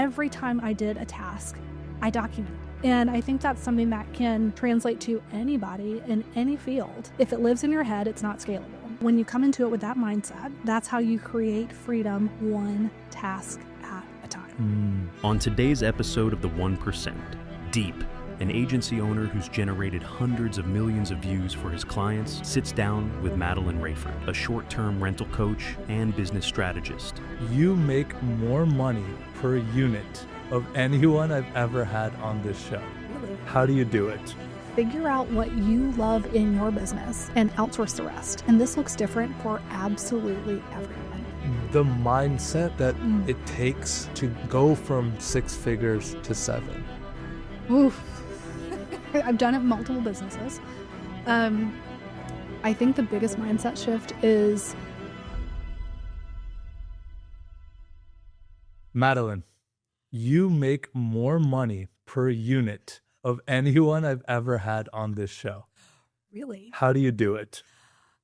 every time I did a task, I documented. And I think that's something that can translate to anybody in any field. If it lives in your head, it's not scalable. When you come into it with that mindset, that's how you create freedom one task at a time. On today's episode of The 1%, Deep, an agency owner who's generated hundreds of millions of views for his clients, sits down with Madeleine Raiford, a short-term rental coach and business strategist. You make more money per unit of anyone I've ever had on this show. Really? How do you do it? Figure out what you love in your business and outsource the rest. And this looks different for absolutely everyone. The mindset that it takes to go from 6 figures to 7. Oof. I've done it in multiple businesses. I think the biggest mindset shift is... Madeleine, you make more money per unit of anyone I've ever had on this show. Really? How do you do it?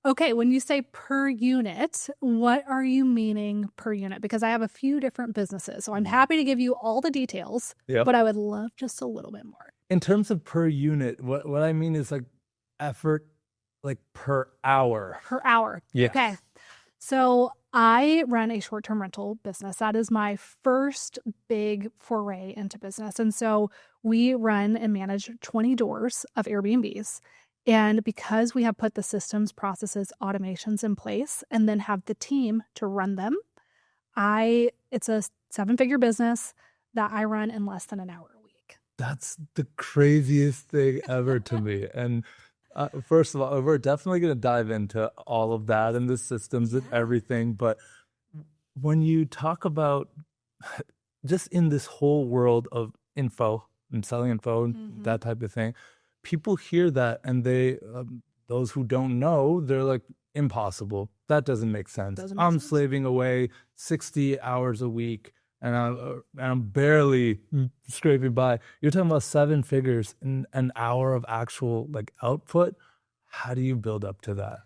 Okay, when you say per unit, what are you meaning per unit? Because I have a few different businesses, so I'm happy to give you all the details, but I would love just a little bit more. In terms of per unit, what I mean is like effort, like per hour. Per hour. Yeah. Okay. So I run a short-term rental business. That is my first big foray into business. And so we run and manage 20 doors of Airbnbs. And because we have put the systems, processes, automations in place, and then have the team to run them, it's a 7-figure business that I run in less than an hour a week. That's the craziest thing ever to me. And first of all, we're definitely going to dive into all of that and the systems and everything. But when you talk about just in this whole world of info and selling info and that type of thing, people hear that and they, those who don't know, they're like, impossible. That doesn't make sense. I'm slaving away 60 hours a week and I'm barely scraping by. You're talking about 7 figures in an hour of actual like output. How do you build up to that?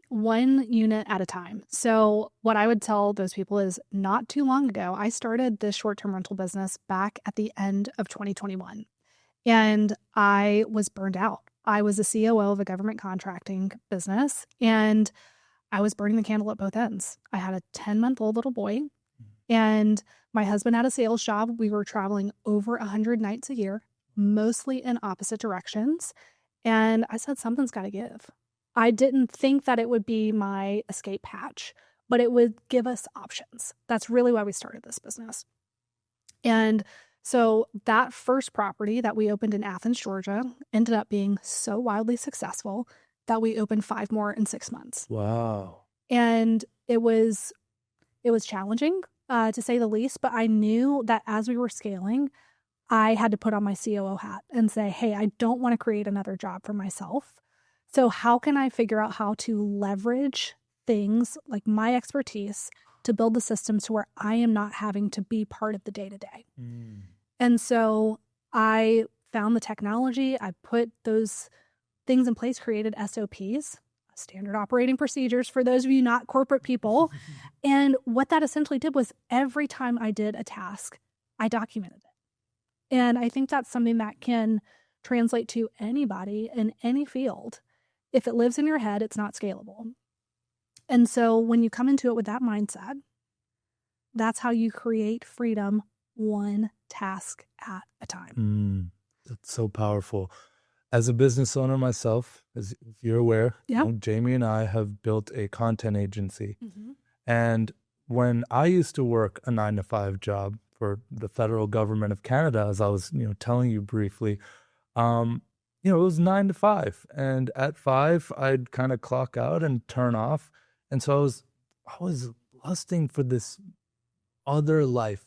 1 unit at a time. So what I would tell those people is not too long ago, I started this short-term rental business back at the end of 2021. And I was burned out. I was a COO of a government contracting business, and I was burning the candle at both ends. I had a 10-month-old little boy, and my husband had a sales job. We were traveling over 100 nights a year, mostly in opposite directions. And I said, something's got to give. I didn't think that it would be my escape hatch, but it would give us options. That's really why we started this business. And so that first property that we opened in Athens, Georgia, ended up being so wildly successful that we opened 5 more in 6 months. Wow. And it was challenging, to say the least, but I knew that as we were scaling, I had to put on my COO hat and say, hey, I don't want to create another job for myself. So how can I figure out how to leverage things like my expertise to build the systems to where I am not having to be part of the day-to-day? And so I found the technology, I put those things in place, created SOPs, standard operating procedures for those of you not corporate people. And what that essentially did was every time I did a task, I documented it. And I think that's something that can translate to anybody in any field. If it lives in your head, it's not scalable. And so when you come into it with that mindset, that's how you create freedom one task at a time. That's so powerful. As a business owner myself, as you're aware, Jamie and I have built a content agency. And when I used to work a 9-to-5 job for the federal government of Canada, as I was, telling you briefly, it was 9 to 5. And at 5, I'd kind of clock out and turn off. And so I was lusting for this other life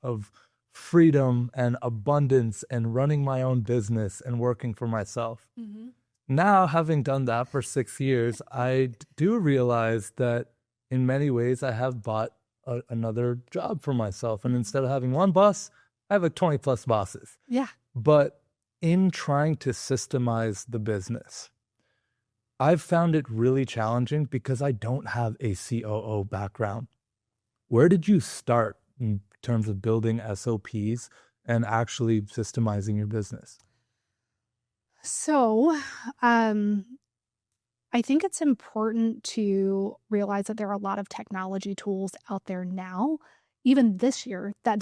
of freedom and abundance and running my own business and working for myself. Now, having done that for 6 years, I do realize that in many ways I have bought another job for myself. And instead of having one boss, I have like 20 plus bosses. Yeah. But in trying to systemize the business, I've found it really challenging because I don't have a COO background. Where did you start in terms of building SOPs and actually systemizing your business? So, I think it's important to realize that there are a lot of technology tools out there now, even this year, that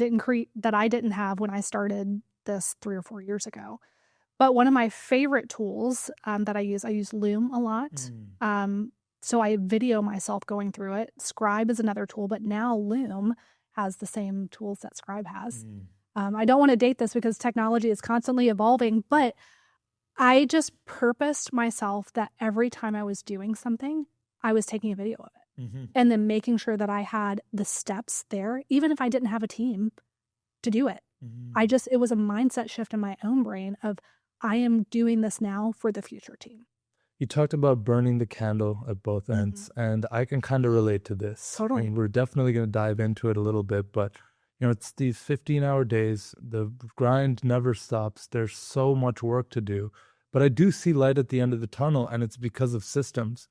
I didn't have when I started this 3 or 4 years ago. But one of my favorite tools that I use Loom a lot. So I video myself going through it. Scribe is another tool, but now Loom has the same tools that Scribe has. I don't want to date this because technology is constantly evolving, but I just purposed myself that every time I was doing something, I was taking a video of it and then making sure that I had the steps there, even if I didn't have a team to do it. It was a mindset shift in my own brain of I am doing this now for the future team. You talked about burning the candle at both ends, and I can kind of relate to this. Totally. I mean, we're definitely going to dive into it a little bit, but it's these 15-hour days. The grind never stops. There's so much work to do, but I do see light at the end of the tunnel, and it's because of systems.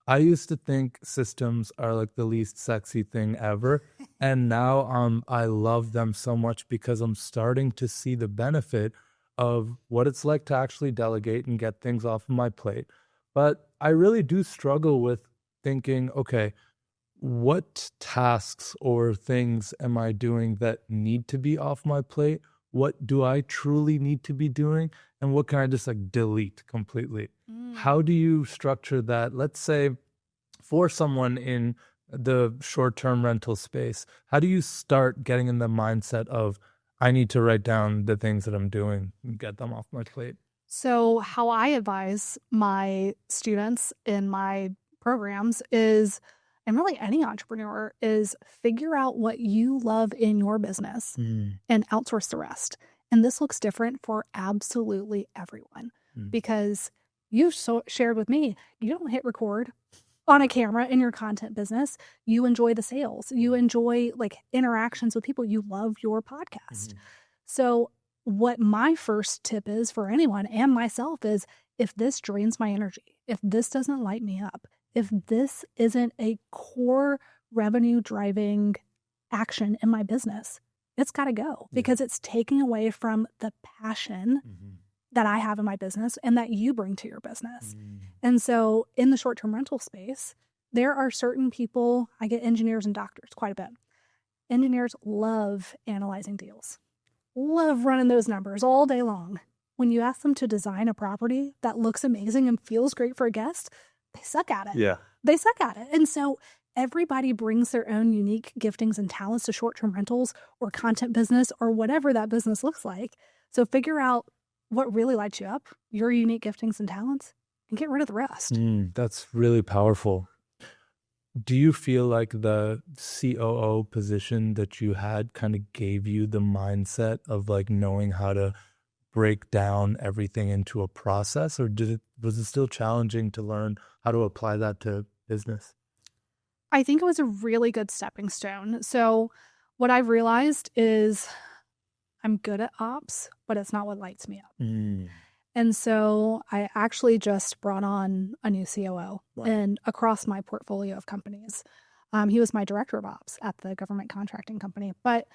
I used to think systems are like the least sexy thing ever, and now I love them so much because I'm starting to see the benefit of what it's like to actually delegate and get things off of my plate. But I really do struggle with thinking, okay, what tasks or things am I doing that need to be off my plate? What do I truly need to be doing? And what can I just like delete completely? How do you structure that? Let's say for someone in the short-term rental space, how do you start getting in the mindset of, I need to write down the things that I'm doing and get them off my plate? So how I advise my students in my programs is, and really any entrepreneur, is figure out what you love in your business and outsource the rest. And this looks different for absolutely everyone because you shared with me, you don't hit record on a camera in your content business. You enjoy the sales. You enjoy like interactions with people. You love your podcast. So what my first tip is for anyone and myself is, if this drains my energy, if this doesn't light me up, if this isn't a core revenue driving action in my business, it's got to go because it's taking away from the passion that I have in my business and that you bring to your business. And so in the short-term rental space, there are certain people, I get engineers and doctors quite a bit. Engineers love analyzing deals, love running those numbers all day long. When you ask them to design a property that looks amazing and feels great for a guest, they suck at it. Yeah. They suck at it. And so everybody brings their own unique giftings and talents to short-term rentals or content business or whatever that business looks like. So figure out what really lights you up, your unique giftings and talents, and get rid of the rest. That's really powerful. Do you feel like the COO position that you had kind of gave you the mindset of like knowing how to break down everything into a process, or was it still challenging to learn how to apply that to business? I think it was a really good stepping stone. So what I've realized is I'm good at ops, but it's not what lights me up. And so I actually just brought on a new COO and across my portfolio of companies. He was my director of ops at the government contracting company. But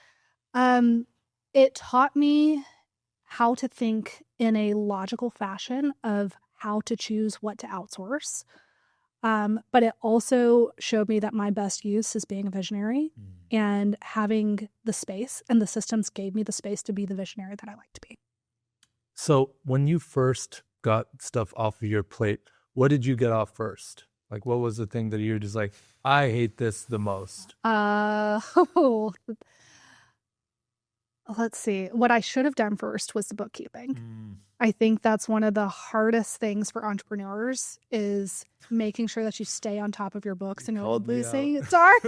it taught me how to think in a logical fashion of how to choose what to outsource. But it also showed me that my best use is being a visionary and having the space, and the systems gave me the space to be the visionary that I like to be. So when you first got stuff off of your plate, what did you get off first? Like, what was the thing that you're just like, I hate this the most? Let's see. What I should have done first was the bookkeeping. I think that's one of the hardest things for entrepreneurs is making sure that you stay on top of your books and you're losing. Sorry.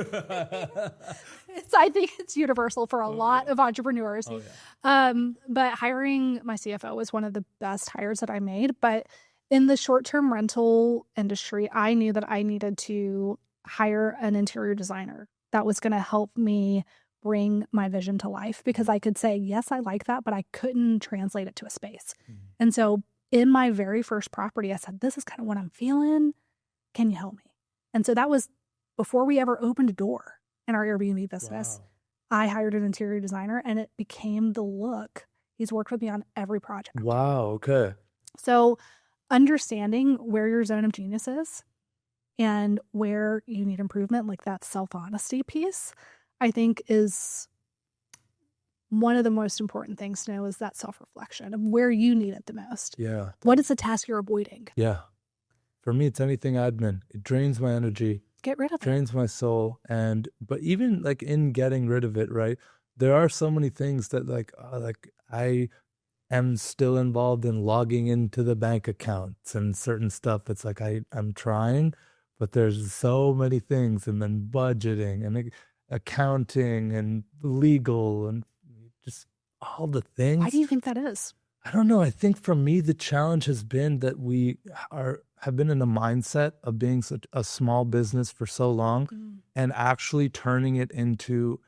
I think it's universal for a lot of entrepreneurs. But hiring my CFO was one of the best hires that I made. But in the short-term rental industry, I knew that I needed to hire an interior designer that was going to help me bring my vision to life, because I could say, yes, I like that, but I couldn't translate it to a space. And so in my very first property, I said, this is kind of what I'm feeling. Can you help me? And so that was before we ever opened a door in our Airbnb business. I hired an interior designer and it became the look. He's worked with me on every project. Wow. Okay. So understanding where your zone of genius is and where you need improvement, like that self-honesty piece, I think is one of the most important things to know, is that self-reflection of where you need it the most. Yeah. What is the task you're avoiding? Yeah. For me, it's anything admin. It drains my energy. Get rid of it. Drains my soul. But even like in getting rid of it, right? There are so many things that like I am still involved in logging into the bank accounts and certain stuff. It's like I'm trying, but there's so many things, and then budgeting and accounting and legal and just all the things. Why do you think that is? I don't know. I think for me, the challenge has been that we have been in a mindset of being such a small business for so long and actually turning it into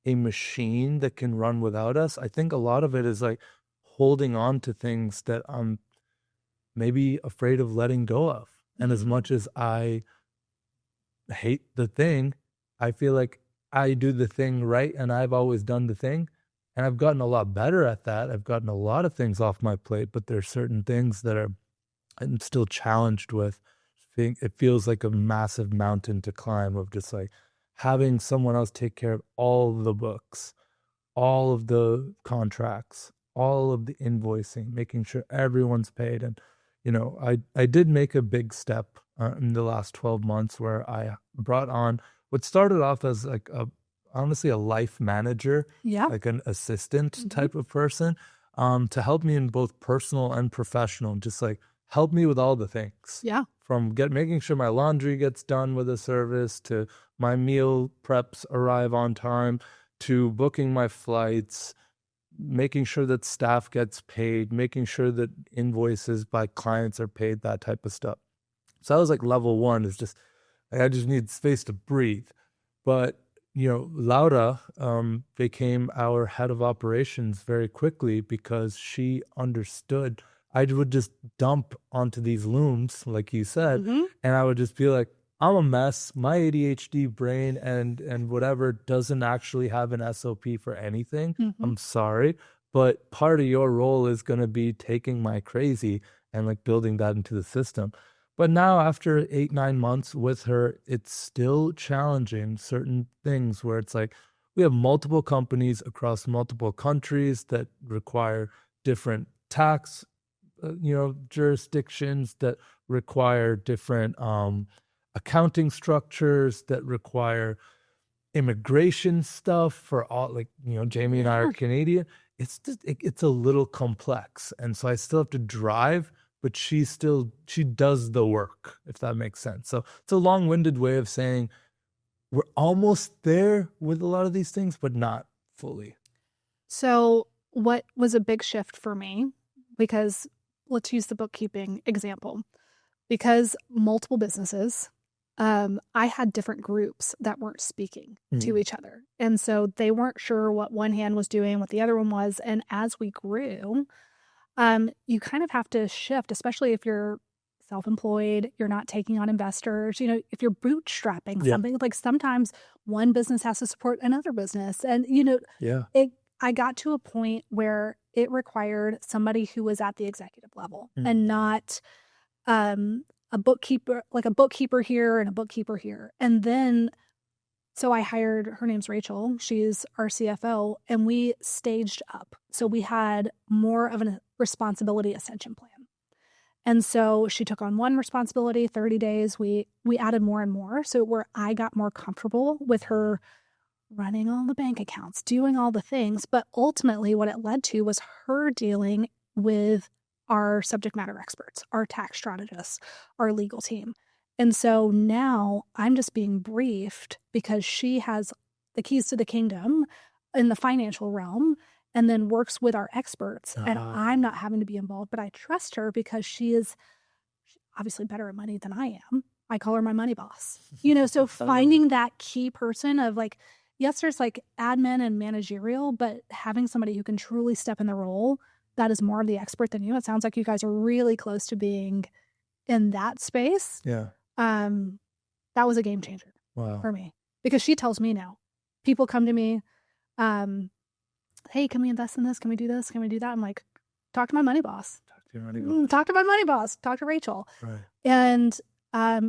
a machine that can run without us. I think a lot of it is like holding on to things that I'm maybe afraid of letting go of. And as much as I hate the thing, I feel like I do the thing right, and I've always done the thing. And I've gotten a lot better at that. I've gotten a lot of things off my plate, but there's certain things that I'm still challenged with. It feels like a massive mountain to climb, of just like having someone else take care of all of the books, all of the contracts, all of the invoicing, making sure everyone's paid. And, I did make a big step in the last 12 months where I brought on what started off as like honestly a life manager, like an assistant type of person, to help me in both personal and professional, just like help me with all the things. Yeah. From making sure my laundry gets done with a service, to my meal preps arrive on time, to booking my flights, making sure that staff gets paid, making sure that invoices by clients are paid, that type of stuff. So that was like level one, is just, I just need space to breathe. But Laura became our head of operations very quickly because she understood. I would just dump onto these looms, like you said, and I would just be like, I'm a mess. My ADHD brain and whatever doesn't actually have an SOP for anything. I'm sorry. But part of your role is going to be taking my crazy and like building that into the system. But now after 8-9 months with her, it's still challenging certain things where it's like we have multiple companies across multiple countries that require different tax, jurisdictions, that require different accounting structures, that require immigration stuff for all, like, Jamie and I are Canadian. It's just, it's a little complex. And so I still have to drive, but she does the work, if that makes sense. So it's a long-winded way of saying we're almost there with a lot of these things, but not fully. So what was a big shift for me, because let's use the bookkeeping example, because multiple businesses, I had different groups that weren't speaking to each other. And so they weren't sure what one hand was doing, what the other one was. And as we grew, you kind of have to shift, especially if you're self-employed, you're not taking on investors, if you're bootstrapping something, like sometimes one business has to support another business. And, I got to a point where it required somebody who was at the executive level and not a bookkeeper, like a bookkeeper here and a bookkeeper here. And then, so I hired, her name's Rachel, she's our CFO, and we staged up. So we had more of a responsibility ascension plan. And so she took on one responsibility, 30 days, we added more and more. So where I got more comfortable with her running all the bank accounts, doing all the things. But ultimately what it led to was her dealing with our subject matter experts, our tax strategists, our legal team. And so now I'm just being briefed because she has the keys to the kingdom in the financial realm and then works with our experts. And I'm not having to be involved, but I trust her because she's obviously better at money than I am. I call her my money boss. So finding that key person of like, yes, there's like admin and managerial, but having somebody who can truly step in the role that is more of the expert than you. It sounds like you guys are really close to being in that space. Yeah. That was a game changer for me, because she tells me now. People come to me, Hey, can we invest in this? Can we do this? Can we do that? I'm like, talk to my money boss. Talk to your money boss. Talk to my money boss. Talk to Rachel. Right. And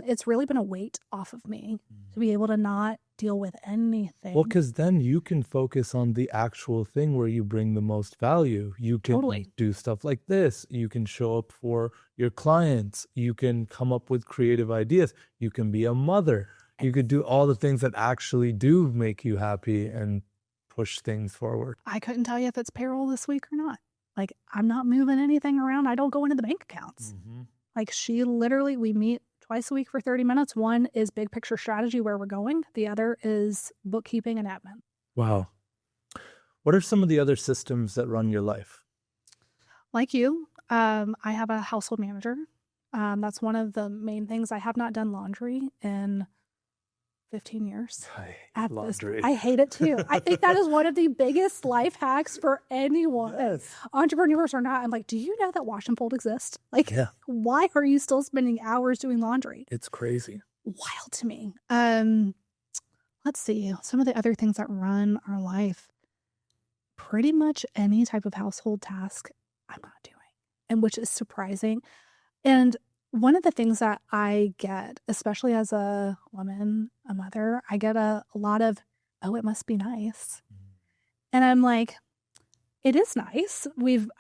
it's really been a weight off of me to be able to not deal with anything. Well, because then you can focus on the actual thing where you bring the most value. You can do stuff like this. You can show up for your clients. You can come up with creative ideas. You can be a mother. You could do all the things that actually do make you happy and push things forward. I couldn't tell you if it's payroll this week or not. Like, I'm not moving anything around. I don't go into the bank accounts. Like, we meet twice a week for 30 minutes. One is big picture strategy, where we're going. The other is bookkeeping and admin. Wow. What are some of the other systems that run your life? Like you, I have a household manager. That's one of the main things. I have not done laundry in 15 years. I hate laundry. I hate it too. I think that is one of the biggest life hacks for anyone, entrepreneurs or not. I'm like, do you know that wash and fold exists? Like, why are you still spending hours doing laundry? It's crazy. Wild to me. Let's see. Some of the other things that run our life. Pretty much any type of household task I'm not doing, and which is surprising. And one of the things that I get, especially as a woman, a mother, I get a lot of, oh, it must be nice. And I'm like, it is nice.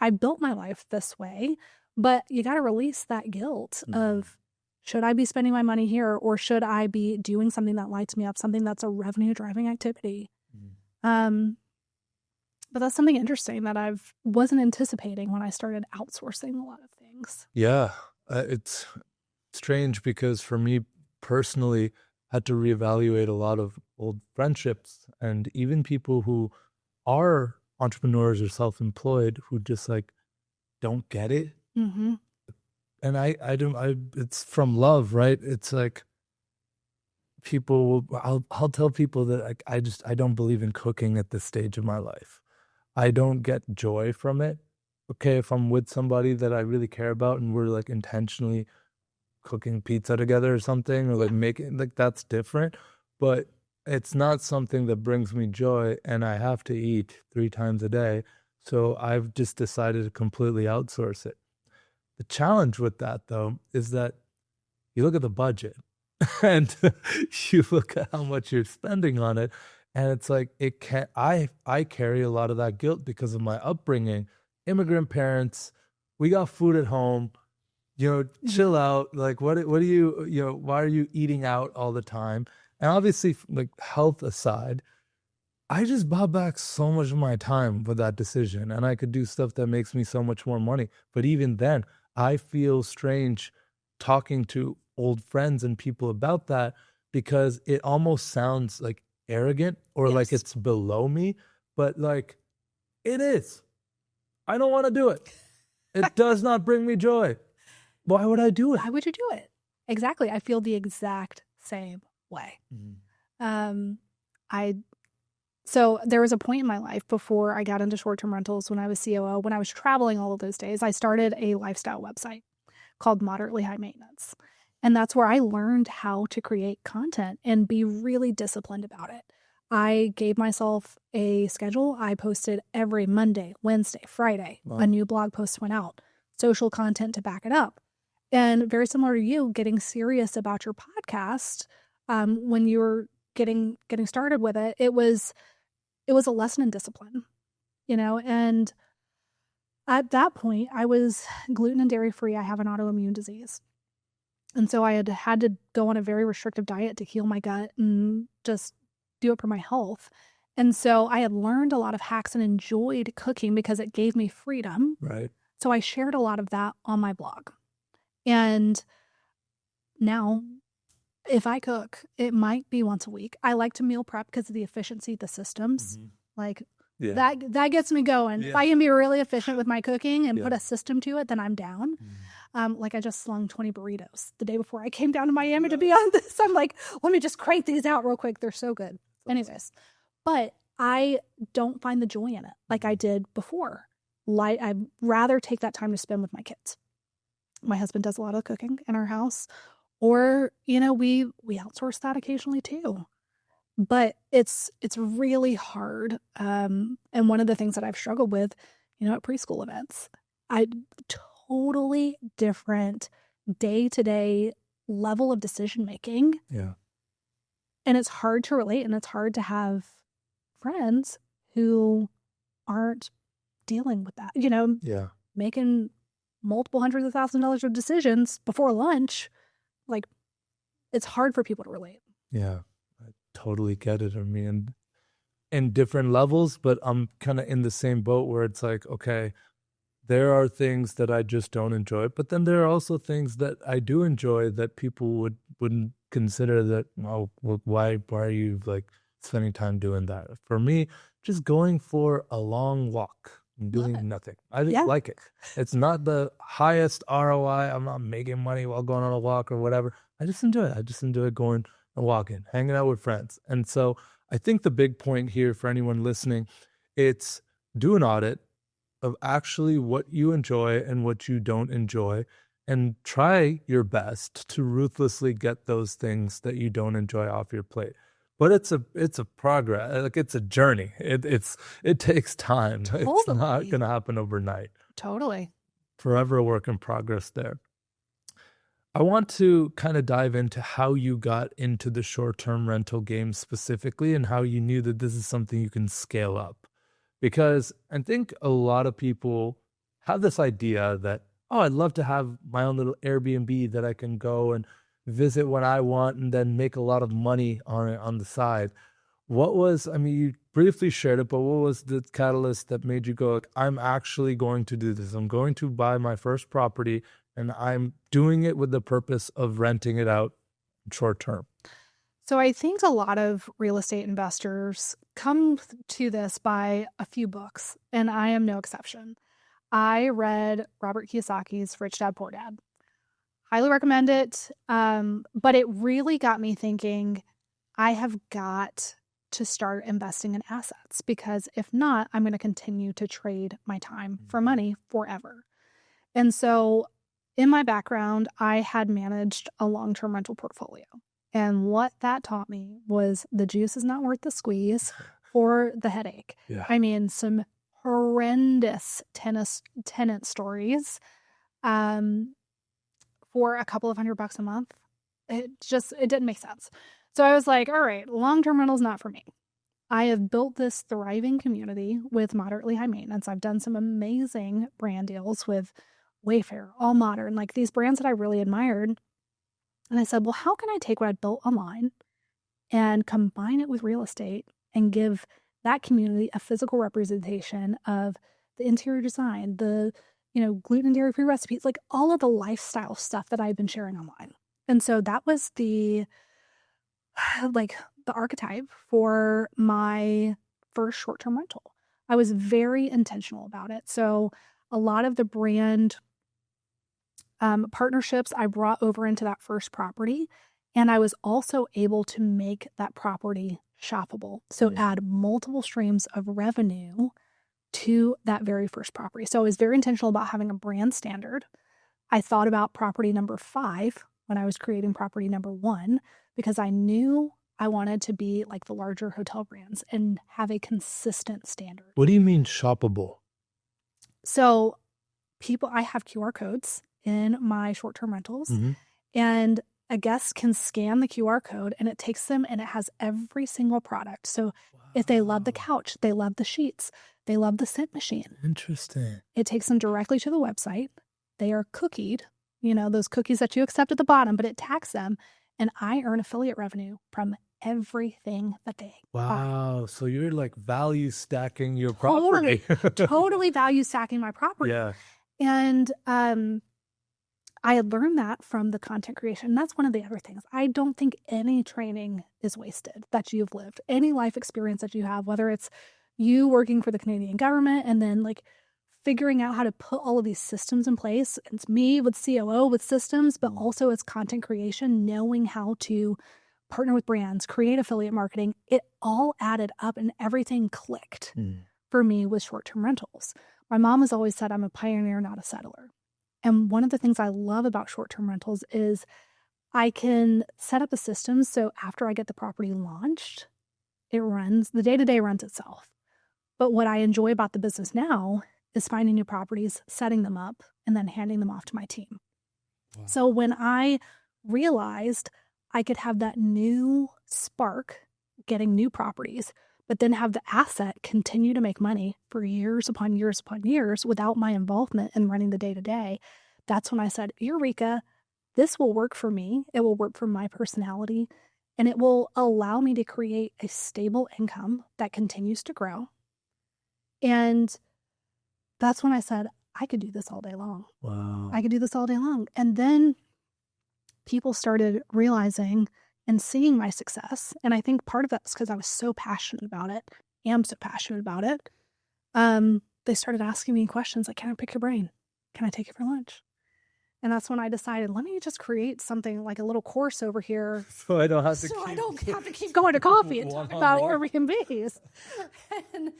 I built my life this way, but you got to release that guilt of, should I be spending my money here, or should I be doing something that lights me up, something that's a revenue driving activity? But that's something interesting that I wasn't anticipating when I started outsourcing a lot of things. Yeah. It's strange because for me personally, I had to reevaluate a lot of old friendships, and even people who are entrepreneurs or self-employed who just like don't get it. And it's from love, right? It's like I'll tell people that like, I don't believe in cooking at this stage of my life. I don't get joy from it. Okay, if I'm with somebody that I really care about and we're like intentionally cooking pizza together or something, or like making, like, that's different, but it's not something that brings me joy, and I have to eat 3 times a day. So I've just decided to completely outsource it. The challenge with that though is that you look at the budget and you look at how much you're spending on it, and it's like, I carry a lot of that guilt because of my upbringing. Immigrant parents, we got food at home, chill out. Like, what do you, why are you eating out all the time? And obviously, like, health aside, I just bought back so much of my time with that decision, and I could do stuff that makes me so much more money. But even then, I feel strange talking to old friends and people about that, because it almost sounds like arrogant or like it's below me, but like, it is. I don't want to do it. It does not bring me joy. Why would I do it? Why would you do it? Exactly. I feel the exact same way. So there was a point in my life before I got into short-term rentals, when I was COO, when I was traveling all of those days, I started a lifestyle website called Moderately High Maintenance. And that's where I learned how to create content and be really disciplined about it. I gave myself a schedule. I posted every Monday, Wednesday, Friday. Wow. A new blog post went out, social content to back it up. And very similar to you, getting serious about your podcast, when you were getting started with it, it was a lesson in discipline, and at that point I was gluten and dairy free. I have an autoimmune disease. And so I had to go on a very restrictive diet to heal my gut and just do it for my health. And so I had learned a lot of hacks and enjoyed cooking because it gave me freedom. Right. So I shared a lot of that on my blog. And now, if I cook, it might be once a week. I like to meal prep because of the efficiency, the systems. Like, that gets me going. If I can be really efficient with my cooking and put a system to it, then I'm down. Like, I just slung 20 burritos the day before I came down to Miami to be on this. I'm like, let me just crank these out real quick. They're so good. Anyways, but I don't find the joy in it like I did before. I'd rather take that time to spend with my kids. My husband does a lot of cooking in our house, or, we outsource that occasionally too. But it's really hard. And one of the things that I've struggled with, at preschool events, I totally different day-to-day level of decision making. Yeah. And it's hard to relate, and it's hard to have friends who aren't dealing with that, Yeah. making multiple hundreds of $1,000s of decisions before lunch. Like, it's hard for people to relate. Yeah. I totally get it. I mean, in different levels, but I'm kind of in the same boat where it's like, okay, there are things that I just don't enjoy, but then there are also things that I do enjoy that people wouldn't consider that, oh, well, why are you like spending time doing that? For me, just going for a long walk and doing nothing. I just like it. It's not the highest ROI. I'm not making money while going on a walk or whatever. I just enjoy it. I just enjoy going and walking, hanging out with friends. And so I think the big point here for anyone listening, it's do an audit of actually what you enjoy and what you don't enjoy, and try your best to ruthlessly get those things that you don't enjoy off your plate. But it's a progress, like it's a journey. It takes time. Totally. It's not going to happen overnight. Totally. Forever a work in progress there. I want to kind of dive into how you got into the short-term rental game specifically, and how you knew that this is something you can scale up. Because I think a lot of people have this idea that, oh, I'd love to have my own little Airbnb that I can go and visit when I want and then make a lot of money on it on the side. I mean, you briefly shared it, but what was the catalyst that made you go, like, I'm actually going to do this. I'm going to buy my first property, and I'm doing it with the purpose of renting it out short term? So I think a lot of real estate investors come to this by a few books, and I am no exception. I read Robert Kiyosaki's Rich Dad, Poor Dad. Highly recommend it. But it really got me thinking, I have got to start investing in assets, because if not, I'm going to continue to trade my time for money forever. And so in my background, I had managed a long-term rental portfolio. And what that taught me was the juice is not worth the squeeze for the headache. Yeah. I mean, some horrendous tenant stories for a couple of $100 a month. It didn't make sense. So I was like, all right, long-term rental's not for me. I have built this thriving community with moderately high maintenance. I've done some amazing brand deals with Wayfair, All Modern, like these brands that I really admired. And I said, well, how can I take what I built online and combine it with real estate and give that community a physical representation of the interior design, the, gluten and dairy-free recipes, like all of the lifestyle stuff that I've been sharing online. And so that was the archetype for my first short-term rental. I was very intentional about it. So a lot of the brand partnerships I brought over into that first property, and I was also able to make that property shoppable. So add multiple streams of revenue to that very first property. So I was very intentional about having a brand standard. I thought about property number 5 when I was creating property number 1, because I knew I wanted to be like the larger hotel brands and have a consistent standard. What do you mean shoppable? So I have QR codes in my short-term rentals, and a guest can scan the QR code and it takes them, and it has every single product. So if they love the couch, they love the sheets, they love the scent machine. Interesting. It takes them directly to the website. They are cookied, those cookies that you accept at the bottom, but it tags them, and I earn affiliate revenue from everything that they buy. So you're like value stacking your property. Totally value stacking my property. Yeah. And I had learned that from the content creation. And that's one of the other things. I don't think any training is wasted that you've lived. Any life experience that you have, whether it's you working for the Canadian government and then like figuring out how to put all of these systems in place. It's me with COO with systems, but also as content creation, knowing how to partner with brands, create affiliate marketing. It all added up and everything clicked for me with short-term rentals. My mom has always said I'm a pioneer, not a settler. And one of the things I love about short-term rentals is I can set up a system so after I get the property launched, the day-to-day runs itself. But what I enjoy about the business now is finding new properties, setting them up, and then handing them off to my team. Wow. So when I realized I could have that new spark, getting new properties, but then have the asset continue to make money for years upon years upon years without my involvement in running the day-to-day, that's when I said, Eureka, this will work for me. It will work for my personality, and it will allow me to create a stable income that continues to grow. And that's when I said, I could do this all day long. Wow. I could do this all day long. And then people started realizing and seeing my success. And I think part of that's because I was so passionate about it, am so passionate about it. They started asking me questions like, can I pick your brain? Can I take you for lunch? And that's when I decided, let me just create something like a little course over here. So I don't have to keep going to coffee and talk about Airbnbs. And,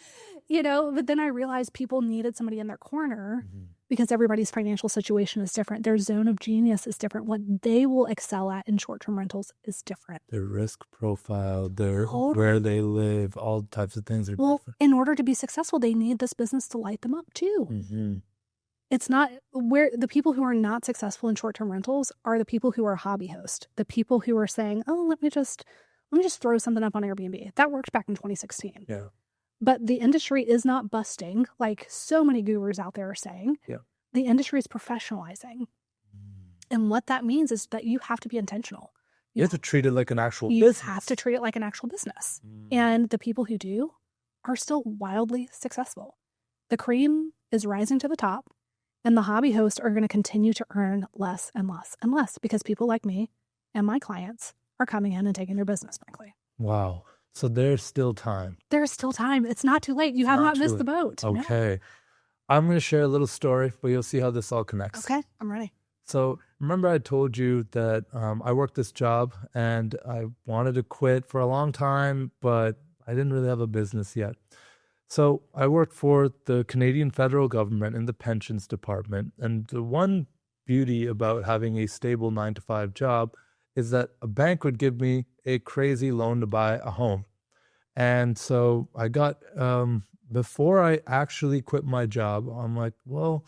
but then I realized people needed somebody in their corner because everybody's financial situation is different. Their zone of genius is different. What they will excel at in short-term rentals is different. Their risk profile, where they live, all types of things are different. In order to be successful, they need this business to light them up too. Mm-hmm. It's not where the people who are not successful in short-term rentals are the people who are hobby host, the people who are saying, oh, let me just throw something up on Airbnb. That worked back in 2016. Yeah. But the industry is not busting like so many gurus out there are saying. Yeah. The industry is professionalizing. And what that means is that you have to be intentional. You have to treat it like an actual business. You have to treat it like an actual business. And the people who do are still wildly successful. The cream is rising to the top. And the hobby hosts are going to continue to earn less and less and less because people like me and my clients are coming in and taking their business, frankly. Wow. So there's still time. There's still time. It's not too late. You have not missed the boat. Okay. No. I'm going to share a little story, but you'll see how this all connects. Okay. I'm ready. So remember I told you that I worked this job and I wanted to quit for a long time, but I didn't really have a business yet. So I worked for the Canadian federal government in the pensions department. And the one beauty about having a stable 9-to-5 job is that a bank would give me a crazy loan to buy a home. And so I got, before I actually quit my job, I'm like, well,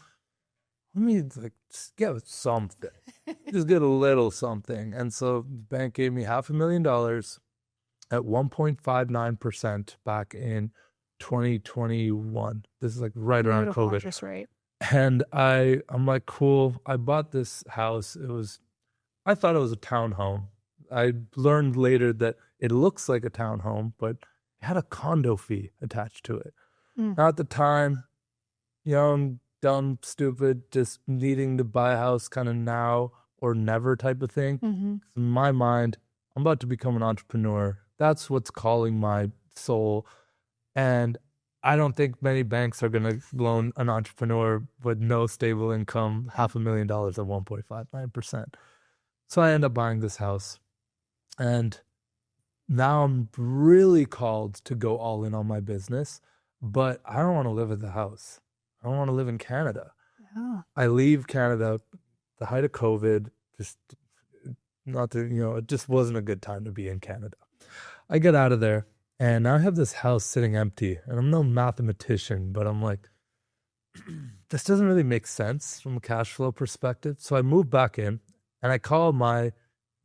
let me just get something, just get a little something. And so the bank gave me $500,000 at 1.59% back in 2021. This is like right around COVID. Just right. And I'm like, cool. I bought this house. I thought it was a townhome. I learned later that it looks like a townhome, but it had a condo fee attached to it. Now at the time, young, dumb, stupid, just needing to buy a house kind of now or never type of thing. Mm-hmm. In my mind, I'm about to become an entrepreneur. That's what's calling my soul. And I don't think many banks are going to loan an entrepreneur with no stable income $500,000 at 1.59%. So I end up buying this house. And now I'm really called to go all in on my business, but I don't want to live at the house. I don't want to live in Canada. Yeah. I leave Canada, the height of COVID, just not to, it just wasn't a good time to be in Canada. I get out of there. And now I have this house sitting empty, and I'm no mathematician, but I'm like, this doesn't really make sense from a cash flow perspective. So I move back in, and I call my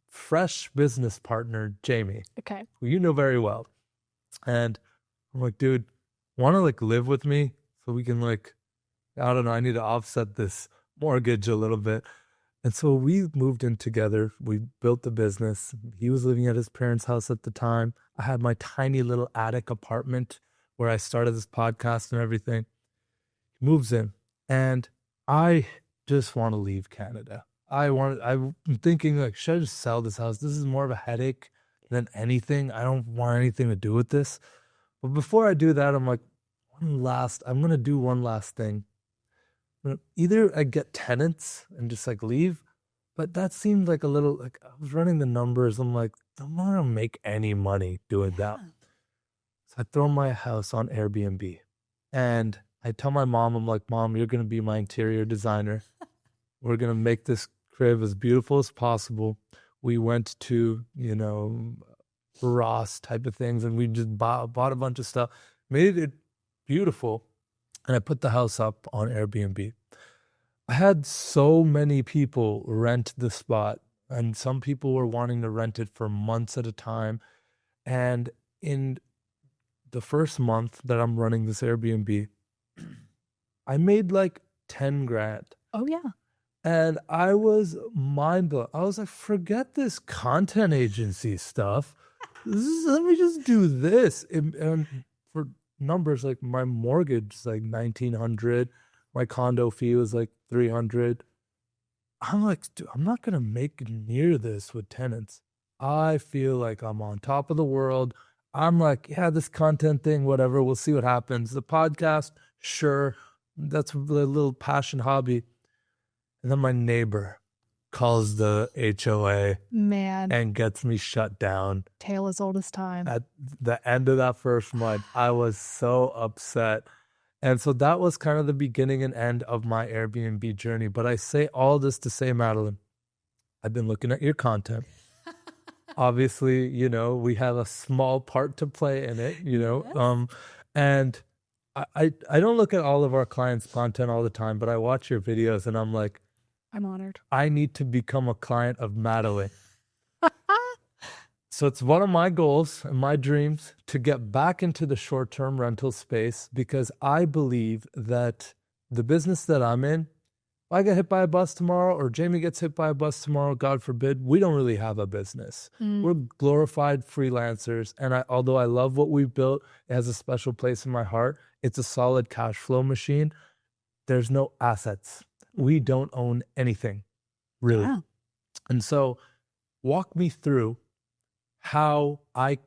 fresh business partner, Jamie, who you know very well. And I'm like, dude, want to live with me so we can I don't know, I need to offset this mortgage a little bit. And so we moved in together. We built the business. He was living at his parents' house at the time. I had my tiny little attic apartment where I started this podcast and everything. He moves in, and I just want to leave Canada. I'm thinking, should I just sell this house? This is more of a headache than anything. I don't want anything to do with this. But before I do that, I'm like, I'm going to do one last thing. Either I get tenants and just leave, but that seemed like a little, I was running the numbers. I'm like, I'm not going to make any money doing that. So I throw my house on Airbnb and I tell my mom, I'm like, Mom, you're going to be my interior designer. We're going to make this crib as beautiful as possible. We went to, Ross type of things. And we just bought a bunch of stuff, made it beautiful. And I put the house up on Airbnb. I had so many people rent the spot, and some people were wanting to rent it for months at a time. And in the first month that I'm running this Airbnb, I made like 10 grand. Oh, yeah. And I was mind blown. I was like, forget this content agency stuff. Let me just do this. And for numbers, like my mortgage is like $1,900. My condo fee was like $300. I'm like, dude, I'm not going to make near this with tenants. I feel like I'm on top of the world. I'm like, yeah, this content thing, whatever. We'll see what happens. The podcast, sure. That's a little passion hobby. And then my neighbor calls the HOA, man, and gets me shut down. Tale as old as time. At the end of that first month, I was so upset. And so that was kind of the beginning and end of my Airbnb journey. But I say all this to say, Madeleine, I've been looking at your content. Obviously, you know, we have a small part to play in it, you know. Yes. And I don't look at all of our clients' content all the time, but I watch your videos and I'm like, I'm honored. I need to become a client of Madeleine. So it's one of my goals and my dreams to get back into the short-term rental space, because I believe that the business that I'm in, if I get hit by a bus tomorrow or Jamie gets hit by a bus tomorrow, God forbid, we don't really have a business. We're glorified freelancers. And although I love what we've built, it has a special place in my heart. It's a solid cash flow machine. There's no assets. We don't own anything, really. Yeah. And so walk me through how I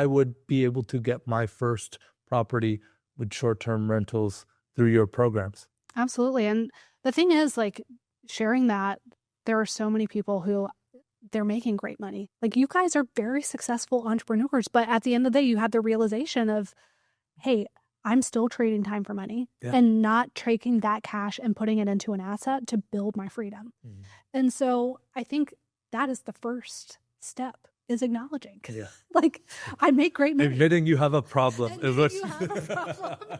would be able to get my first property with short-term rentals through your programs. Absolutely. And the thing is, like, sharing that, there are so many people who they're making great money. Like, you guys are very successful entrepreneurs, but at the end of the day, you had the realization of, hey, I'm still trading time for money and not taking that cash and putting it into an asset to build my freedom. And so I think that is the first step, is acknowledging. Like, I make great money. Admitting you have a problem. You have a problem.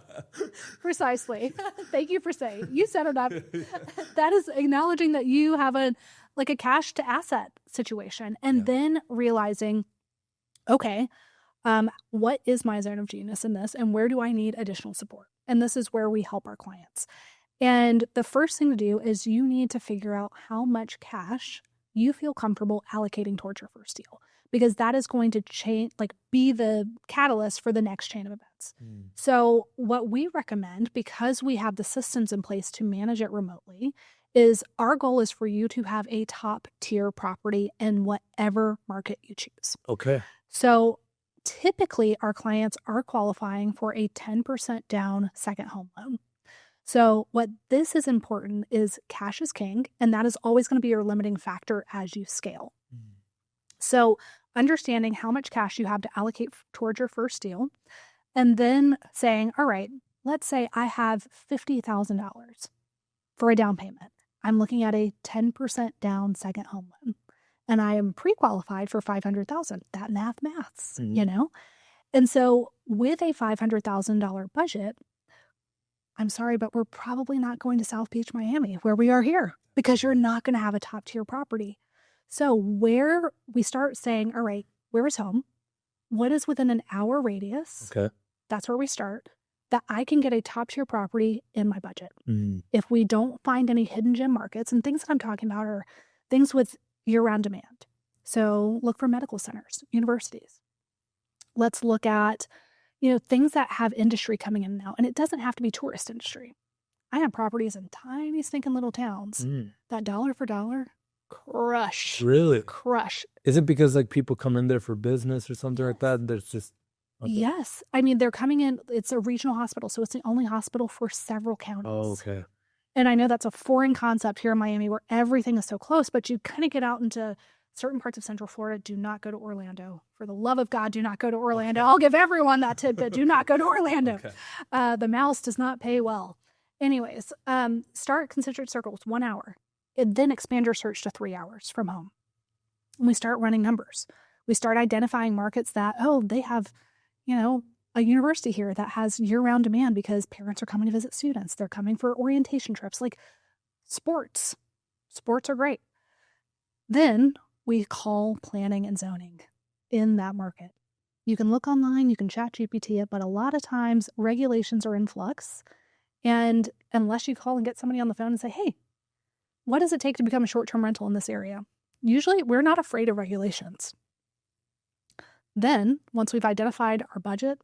Precisely. Thank you for saying. You set it up. That is acknowledging that you have a cash to asset situation, and then realizing, okay, what is my zone of genius in this, and where do I need additional support? And this is where we help our clients. And the first thing to do is you need to figure out how much cash you feel comfortable allocating towards your first deal, because that is going to be the catalyst for the next chain of events. So what we recommend, because we have the systems in place to manage it remotely, is our goal is for you to have a top tier property in whatever market you choose. Okay. So typically our clients are qualifying for a 10% down second home loan. So what this is important is cash is king, and that is always going to be your limiting factor as you scale. So understanding how much cash you have to allocate towards your first deal, and then saying, all right, let's say I have $50,000 for a down payment. I'm looking at a 10% down second home loan, and I am pre-qualified for $500,000. That maths, you know? And so with a $500,000 budget, I'm sorry, but we're probably not going to South Beach, Miami, where we are here, because you're not going to have a top tier property. So where we start saying, all right, where is home? What is within an hour radius? Okay. That's where we start. That I can get a top tier property in my budget. If we don't find any hidden gem markets, and things that I'm talking about are things with year-round demand. So look for medical centers, universities. Let's look at, things that have industry coming in and out. And it doesn't have to be tourist industry. I have properties in tiny stinking little towns that dollar for dollar crush. Really? Crush. Is it because people come in there for business or something like that? And there's just... Okay. Yes. I mean, they're coming in, it's a regional hospital, so it's the only hospital for several counties. Oh, okay. And I know that's a foreign concept here in Miami where everything is so close, but you kind of get out into certain parts of Central Florida. Do not go to Orlando. For the love of God, do not go to Orlando. Okay. I'll give everyone that tidbit. Do not go to Orlando. Okay. The mouse does not pay well. Anyways, start concentric circles, 1 hour. And then expand your search to 3 hours from home. And we start running numbers. We start identifying markets that, oh, they have, a university here that has year-round demand because parents are coming to visit students. They're coming for orientation trips, like sports. Sports are great. Then we call planning and zoning in that market. You can look online, you can chat GPT it, but a lot of times regulations are in flux. And unless you call and get somebody on the phone and say, hey, what does it take to become a short-term rental in this area? Usually we're not afraid of regulations. Then once we've identified our budget,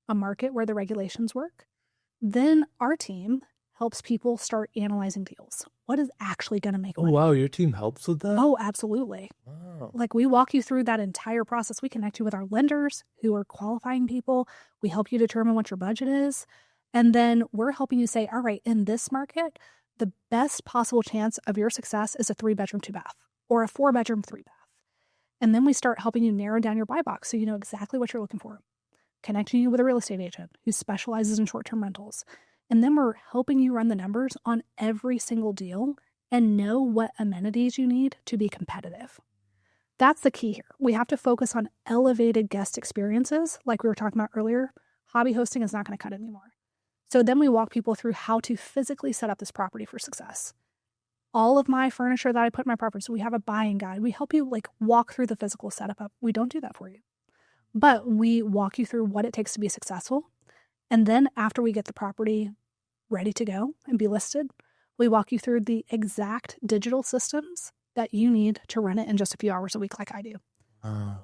a market where the regulations work, then our team helps people start analyzing deals. What is actually going to make money? Oh, wow. Your team helps with that? Oh, absolutely. Wow. Like we walk you through that entire process. We connect you with our lenders who are qualifying people. We help you determine what your budget is. And then we're helping you say, all right, in this market, the best possible chance of your success is a 3-bedroom, 2-bath or a 4-bedroom, 3-bath. And then we start helping you narrow down your buy box so you know exactly what you're looking for. Connecting you with a real estate agent who specializes in short-term rentals. And then we're helping you run the numbers on every single deal and know what amenities you need to be competitive. That's the key here. We have to focus on elevated guest experiences like we were talking about earlier. Hobby hosting is not going to cut it anymore. So then we walk people through how to physically set up this property for success. All of my furniture that I put in my property, so we have a buying guide. We help you walk through the physical setup. We don't do that for you. But we walk you through what it takes to be successful. And then after we get the property ready to go and be listed, we walk you through the exact digital systems that you need to run it in just a few hours a week like I do.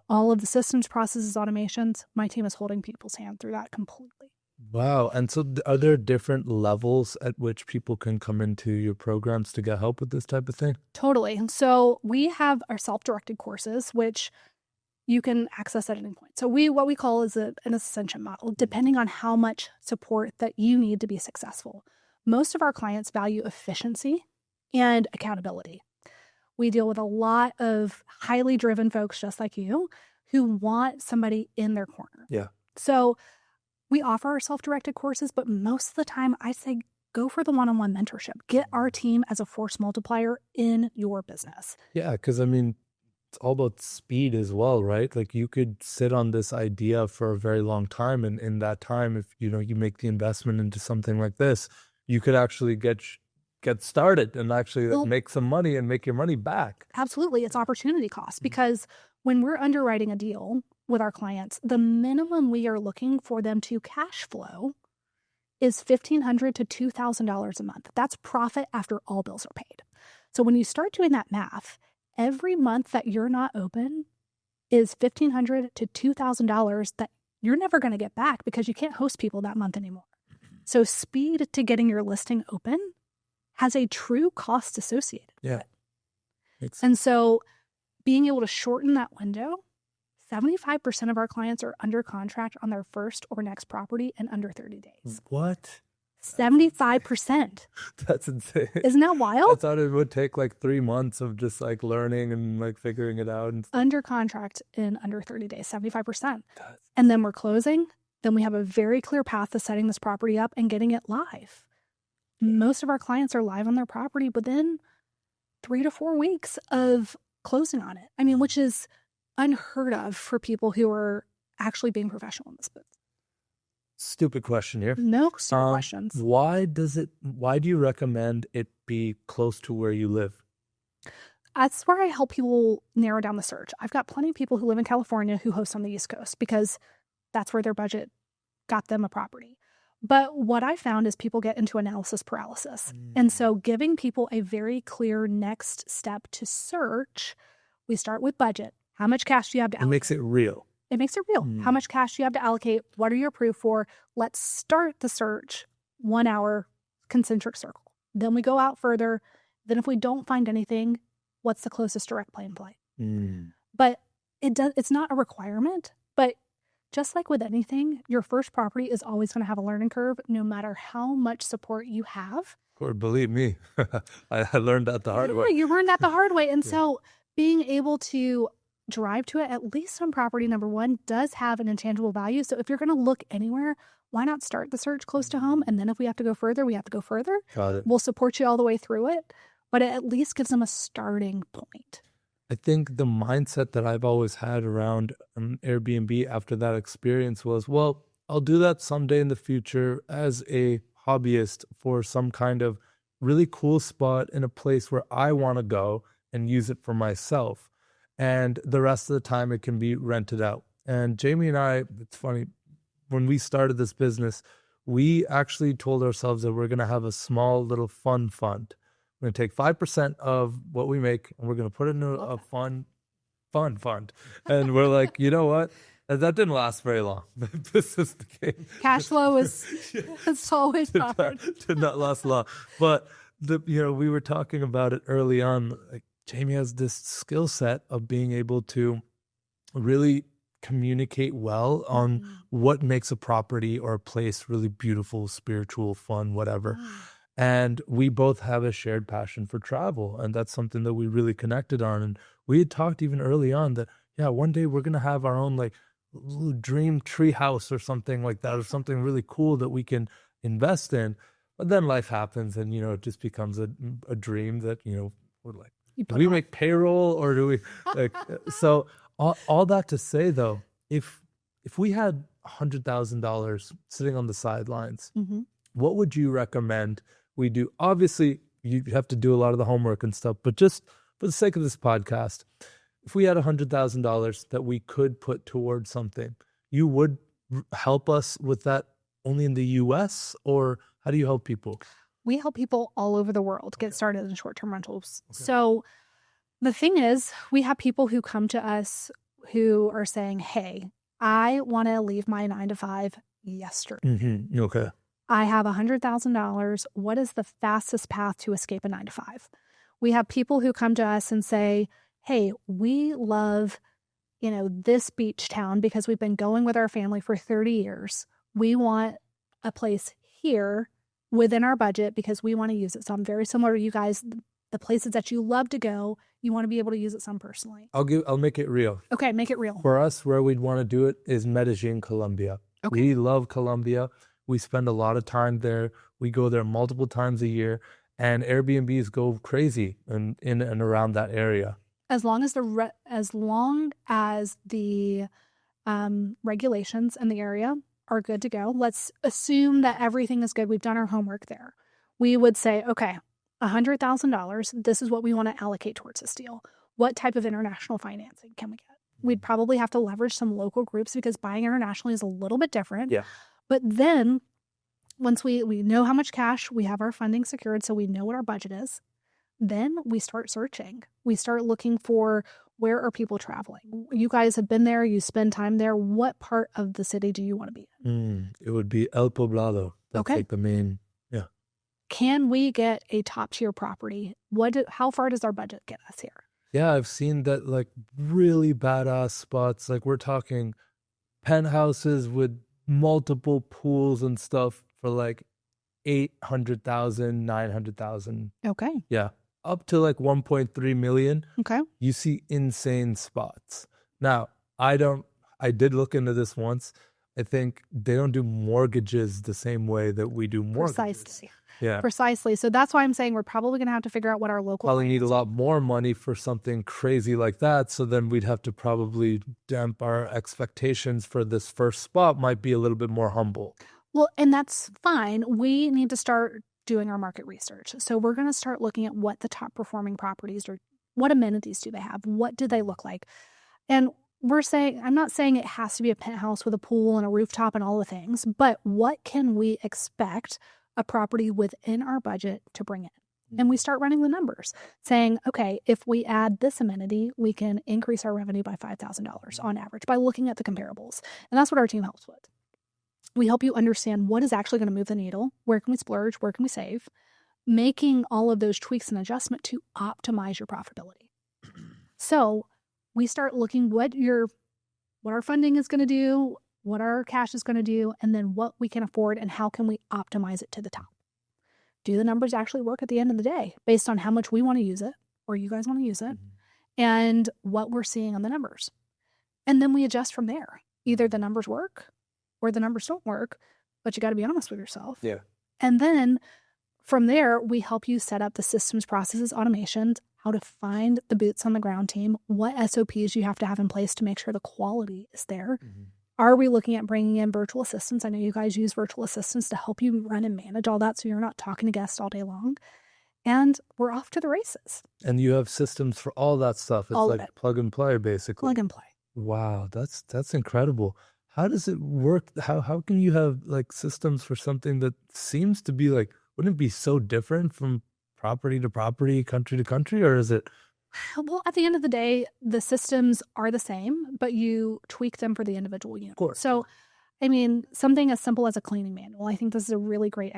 All of the systems, processes, automations, my team is holding people's hand through that completely. Wow. And so are there different levels at which people can come into your programs to get help with this type of thing? Totally. And so we have our self-directed courses, which you can access at any point. So what we call is an ascension model, depending on how much support that you need to be successful. Most of our clients value efficiency and accountability. We deal with a lot of highly driven folks just like you who want somebody in their corner. Yeah. So we offer our self-directed courses, but most of the time I say go for the one-on-one mentorship. Get our team as a force multiplier in your business. Yeah, because it's all about speed as well, right? Like you could sit on this idea for a very long time, and in that time, if you make the investment into something like this, you could actually get started and actually make some money and make your money back. Absolutely. It's opportunity cost because when we're underwriting a deal with our clients, the minimum we are looking for them to cash flow is $1,500 to $2,000 a month. That's profit after all bills are paid. So when you start doing that math, every month that you're not open is $1,500 to $2,000 that you're never going to get back because you can't host people that month anymore. So speed to getting your listing open has a true cost associated with it. And so being able to shorten that window, 75% of our clients are under contract on their first or next property in under 30 days. What? 75%. That's insane. Isn't that wild? I thought it would take 3 months of just learning and figuring it out. Under contract in under 30 days, 75%. And then we're closing. Then we have a very clear path to setting this property up and getting it live. Most of our clients are live on their property within 3 to 4 weeks of closing on it. I mean, which is unheard of for people who are actually being professional in this business. Stupid question here. No stupid questions. Why do you recommend it be close to where you live? That's where I help people narrow down the search. I've got plenty of people who live in California who host on the East Coast because that's where their budget got them a property. But what I found is people get into analysis paralysis. And so giving people a very clear next step to search, we start with budget. How much cash do you have to allocate? It makes it real. It makes it real. How much cash do you have to allocate? What are you approved for? Let's start the search 1 hour concentric circle. Then we go out further. Then if we don't find anything, what's the closest direct plane flight? But it's not a requirement. But just like with anything, your first property is always going to have a learning curve no matter how much support you have. Or believe me, I learned that the hard way. You learned that the hard way. And so being able to drive to it, at least on property number one, does have an intangible value. So if you're going to look anywhere, why not start the search close to home? And then if we have to go further, we have to go further. Got it. We'll support you all the way through it, but it at least gives them a starting point. I think the mindset that I've always had around Airbnb after that experience was, well, I'll do that someday in the future as a hobbyist for some kind of really cool spot in a place where I want to go and use it for myself. And the rest of the time it can be rented out. And Jamie and I, it's funny, when we started this business, we actually told ourselves that we're going to have a small little fun fund. We're going to take 5% of what we make and we're going to put it into a fun fund. And we're like, you know what? And that didn't last very long. This is the game. Cash flow is it's always hard. Did not last long. But we were talking about it early on. Like Jamie has this skill set of being able to really communicate well on what makes a property or a place really beautiful, spiritual, fun, whatever. And we both have a shared passion for travel. And that's something that we really connected on. And we had talked even early on that, yeah, one day we're going to have our own like little dream tree house or something like that, or something really cool that we can invest in. But then life happens and, it just becomes a dream that, we're like, do we make payroll or do we like, so all that to say though, if we had $100,000 sitting on the sidelines, what would you recommend we do? Obviously, you have to do a lot of the homework and stuff, but just for the sake of this podcast, if we had $100,000 that we could put towards something, you would help us with that only in the US, or how do you help people? We help people all over the world get started in short-term rentals. Okay. So the thing is, we have people who come to us who are saying, hey, I want to leave my 9-to-5 yesterday. Okay. I have $100,000. What is the fastest path to escape a 9-to-5? We have people who come to us and say, hey, we love, this beach town because we've been going with our family for 30 years. We want a place here within our budget because we want to use it. So I'm very similar to you guys. The places that you love to go, you want to be able to use it some personally. I'll make it real. Okay, make it real. For us, where we'd want to do it is Medellin, Colombia. Okay. We love Colombia. We spend a lot of time there. We go there multiple times a year, and Airbnbs go crazy in and around that area. As long as the regulations in the area are good to go, let's assume that everything is good. We've done our homework there. We would say, okay, $100,000, this is what we want to allocate towards this deal. What type of international financing can we get? We'd probably have to leverage some local groups because buying internationally is a little bit different. Yeah. But then once we know how much cash, we have our funding secured, so we know what our budget is, then we start searching. We start looking for, where are people traveling? You guys have been there. You spend time there. What part of the city do you want to be in? It would be El Poblado. That's like the main, yeah. Can we get a top-tier property? How far does our budget get us here? Yeah, I've seen that like really badass spots. Like we're talking penthouses with multiple pools and stuff for like 800,000, 900,000. Okay. Yeah. Up to like 1.3 million. Okay. You see insane spots. Now, I did look into this once. I think they don't do mortgages the same way that we do mortgages. Precisely. Yeah. Precisely. So that's why I'm saying we're probably going to have to figure out what our local... Probably need a lot more money for something crazy like that. So then we'd have to probably damp our expectations for this first spot, might be a little bit more humble. Well, and that's fine. We need to start doing our market research. So we're going to start looking at what the top performing properties are, what amenities do they have? What do they look like? And I'm not saying it has to be a penthouse with a pool and a rooftop and all the things, but what can we expect a property within our budget to bring in? And we start running the numbers saying, okay, if we add this amenity, we can increase our revenue by $5,000 on average by looking at the comparables. And that's what our team helps with. We help you understand what is actually going to move the needle. Where can we splurge? Where can we save? Making all of those tweaks and adjustment to optimize your profitability. So we start looking what our funding is going to do, what our cash is going to do, and then what we can afford and how can we optimize it to the top. Do the numbers actually work at the end of the day based on how much we want to use it or you guys want to use it and what we're seeing on the numbers? And then we adjust from there. Either the numbers work or the numbers don't work, but you got to be honest with yourself. Yeah. And then from there, we help you set up the systems, processes, automations, how to find the boots on the ground team, what SOPs you have to have in place to make sure the quality is there. Are we looking at bringing in virtual assistants? I know you guys use virtual assistants to help you run and manage all that so you're not talking to guests all day long. And we're off to the races. And you have systems for all that stuff. It's all like plug and play, basically. Plug and play. Wow, that's incredible. How does it work? How can you have like systems for something that seems to be like, wouldn't it be so different from property to property, country to country, or is it? Well, at the end of the day, the systems are the same, but you tweak them for the individual unit. Of course. So, I mean, something as simple as a cleaning manual. I think this is a really great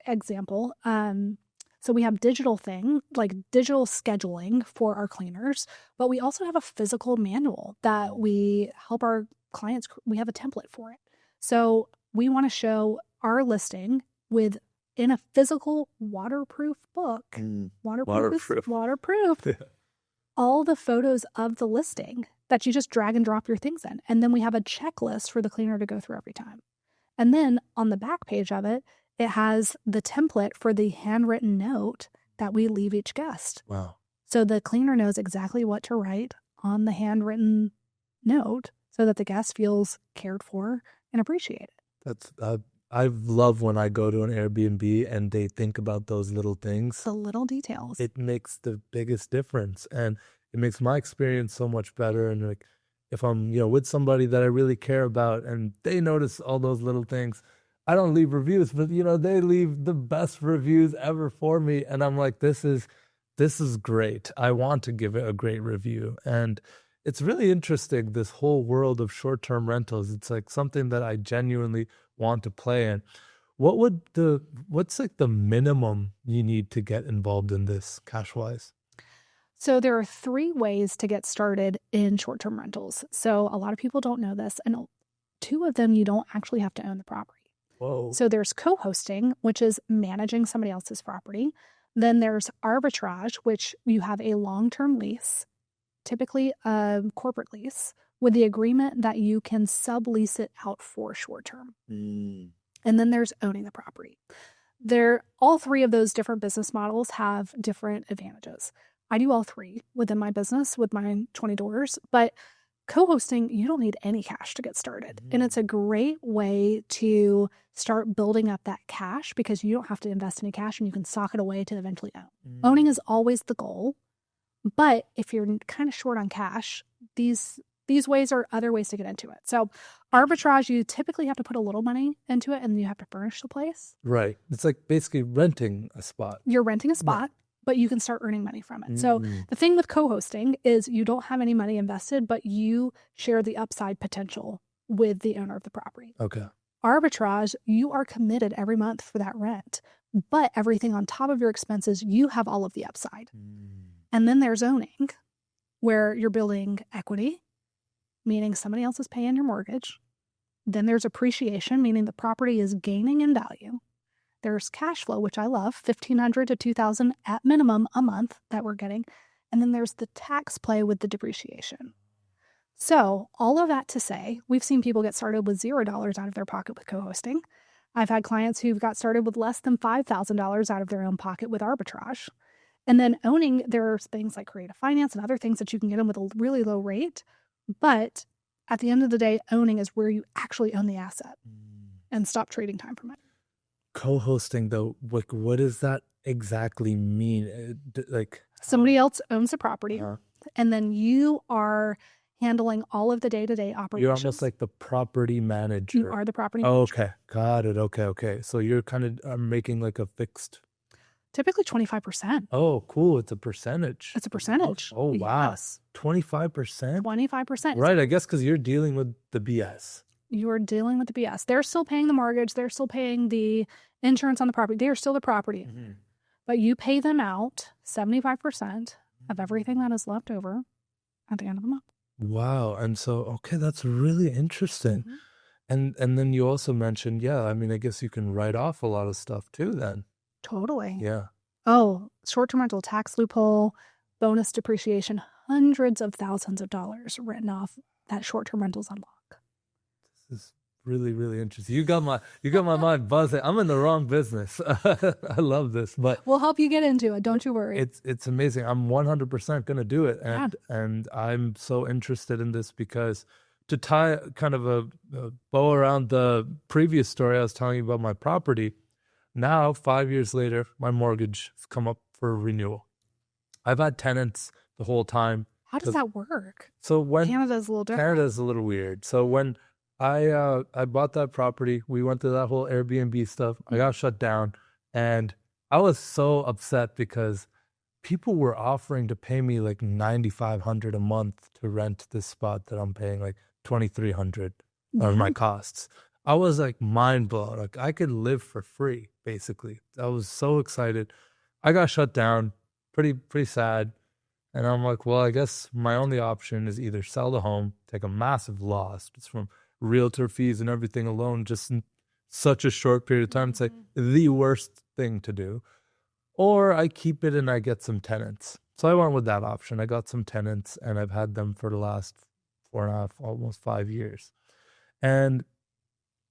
example. So we have digital scheduling for our cleaners, but we also have a physical manual that we help our clients. We have a template for it. So we want to show our listing in a physical waterproof book, waterproof, Yeah. all the photos of the listing that you just drag and drop your things in. And then we have a checklist for the cleaner to go through every time. And then on the back page of it, it has the template for the handwritten note that we leave each guest. Wow. So the cleaner knows exactly what to write on the handwritten note so that the guest feels cared for and appreciated. I love when I go to an Airbnb and they think about those little things. The little details. It makes the biggest difference, and it makes my experience so much better. And like, if I'm, with somebody that I really care about and they notice all those little things, I don't leave reviews, but they leave the best reviews ever for me. And I'm like, this is great. I want to give it a great review. And it's really interesting, this whole world of short-term rentals. It's like something that I genuinely want to play in. What's like the minimum you need to get involved in this cash-wise? So there are 3 ways to get started in short-term rentals. So a lot of people don't know this, and 2 of them you don't actually have to own the property. Whoa. So there's co-hosting, which is managing somebody else's property. Then there's arbitrage, which you have a long-term lease, typically a corporate lease, with the agreement that you can sublease it out for short-term. And then there's owning the property. All 3 of those different business models have different advantages. I do all 3 within my business with my 20 doors, but co-hosting, you don't need any cash to get started. And it's a great way to start building up that cash because you don't have to invest any cash and you can sock it away to eventually own. Owning is always the goal, but if you're kind of short on cash, these ways are other ways to get into it. So arbitrage, you typically have to put a little money into it and you have to furnish the place. Right. It's like basically renting a spot. You're renting a spot. But you can start earning money from it. So the thing with co-hosting is you don't have any money invested, but you share the upside potential with the owner of the property. Okay. Arbitrage, you are committed every month for that rent, but everything on top of your expenses, you have all of the upside. And then there's owning, where you're building equity, meaning somebody else is paying your mortgage. Then there's appreciation, meaning the property is gaining in value. There's cash flow, which I love, $1,500 to $2,000 at minimum a month that we're getting. And then there's the tax play with the depreciation. So all of that to say, we've seen people get started with $0 out of their pocket with co-hosting. I've had clients who've got started with less than $5,000 out of their own pocket with arbitrage. And then owning, there are things like creative finance and other things that you can get in with a really low rate. But at the end of the day, owning is where you actually own the asset and stop trading time for money. Co-hosting, though, what does that exactly mean? Somebody else owns the property, and then you are handling all of the day-to-day operations. You're almost like the property manager. You are the property manager. Okay, got it. Okay. So you're kind of making like a fixed... Typically 25%. Oh, cool. It's a percentage. It's a percentage. Oh, wow. Yes. 25%? 25%. Right, I guess because you're dealing with the BS. You're dealing with the BS. They're still paying the mortgage. They're still paying the insurance on the property. They are still the property. But you pay them out 75% of everything that is left over at the end of the month. Wow. And so, okay, that's really interesting. And then you also mentioned, I guess you can write off a lot of stuff too then. Totally. Yeah. Oh, short-term rental tax loophole, bonus depreciation, hundreds of thousands of dollars written off that short-term rentals unlock. This is really, really interesting. You got my mind buzzing. I'm in the wrong business. I love this, but we'll help you get into it. Don't you worry. It's amazing. I'm 100% going to do it. And I'm so interested in this because to tie kind of a bow around the previous story I was telling you about my property, now 5 years later, my mortgage has come up for renewal. I've had tenants the whole time. How does that work? So when Canada's a little different. Canada's a little weird. So when I bought that property, we went through that whole Airbnb stuff. I got shut down, and I was so upset because people were offering to pay me like $9,500 a month to rent this spot that I'm paying like $2,300 on my costs. I was like mind blown. Like I could live for free, basically. I was so excited. I got shut down, pretty sad. And I'm like, well, I guess my only option is either sell the home, take a massive loss just from realtor fees and everything alone, just in such a short period of time. It's like the worst thing to do. Or I keep it and I get some tenants. So I went with that option. I got some tenants and I've had them for the last 4.5, almost 5 years. And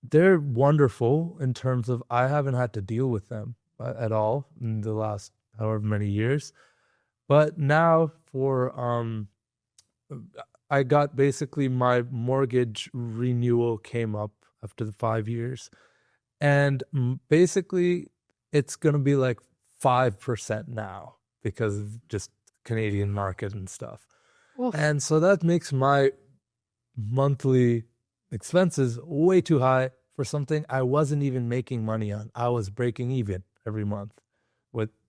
they're wonderful in terms of I haven't had to deal with them at all in the last however many years. But now I got basically my mortgage renewal came up after the 5 years. And basically it's going to be like 5% now because of just Canadian market and stuff. Oof. And so that makes my monthly expenses way too high for something I wasn't even making money on. I was breaking even every month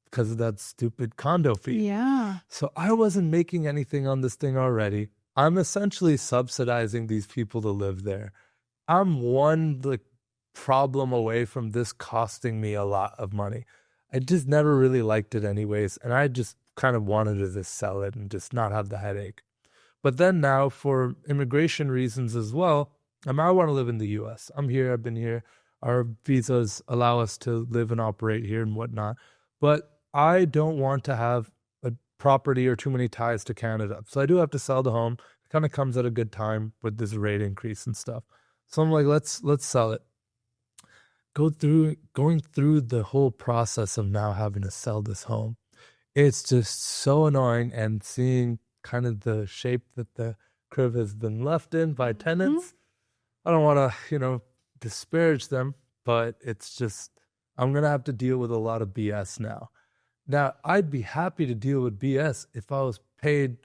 because of that stupid condo fee. Yeah. So I wasn't making anything on this thing already. I'm essentially subsidizing these people to live there. I'm one problem away from this costing me a lot of money. I just never really liked it anyways, and I just kind of wanted to just sell it and just not have the headache. But then now for immigration reasons as well, I want to live in the U.S. I'm here. I've been here. Our visas allow us to live and operate here and whatnot. But I don't want to have a property or too many ties to Canada. So I do have to sell the home. It kind of comes at a good time with this rate increase and stuff. So I'm like, let's sell it. Going through the whole process of now having to sell this home, it's just so annoying. And seeing kind of the shape that the crib has been left in by tenants, I don't want to, disparage them, but it's just, I'm going to have to deal with a lot of BS now. Now, I'd be happy to deal with BS if I was paid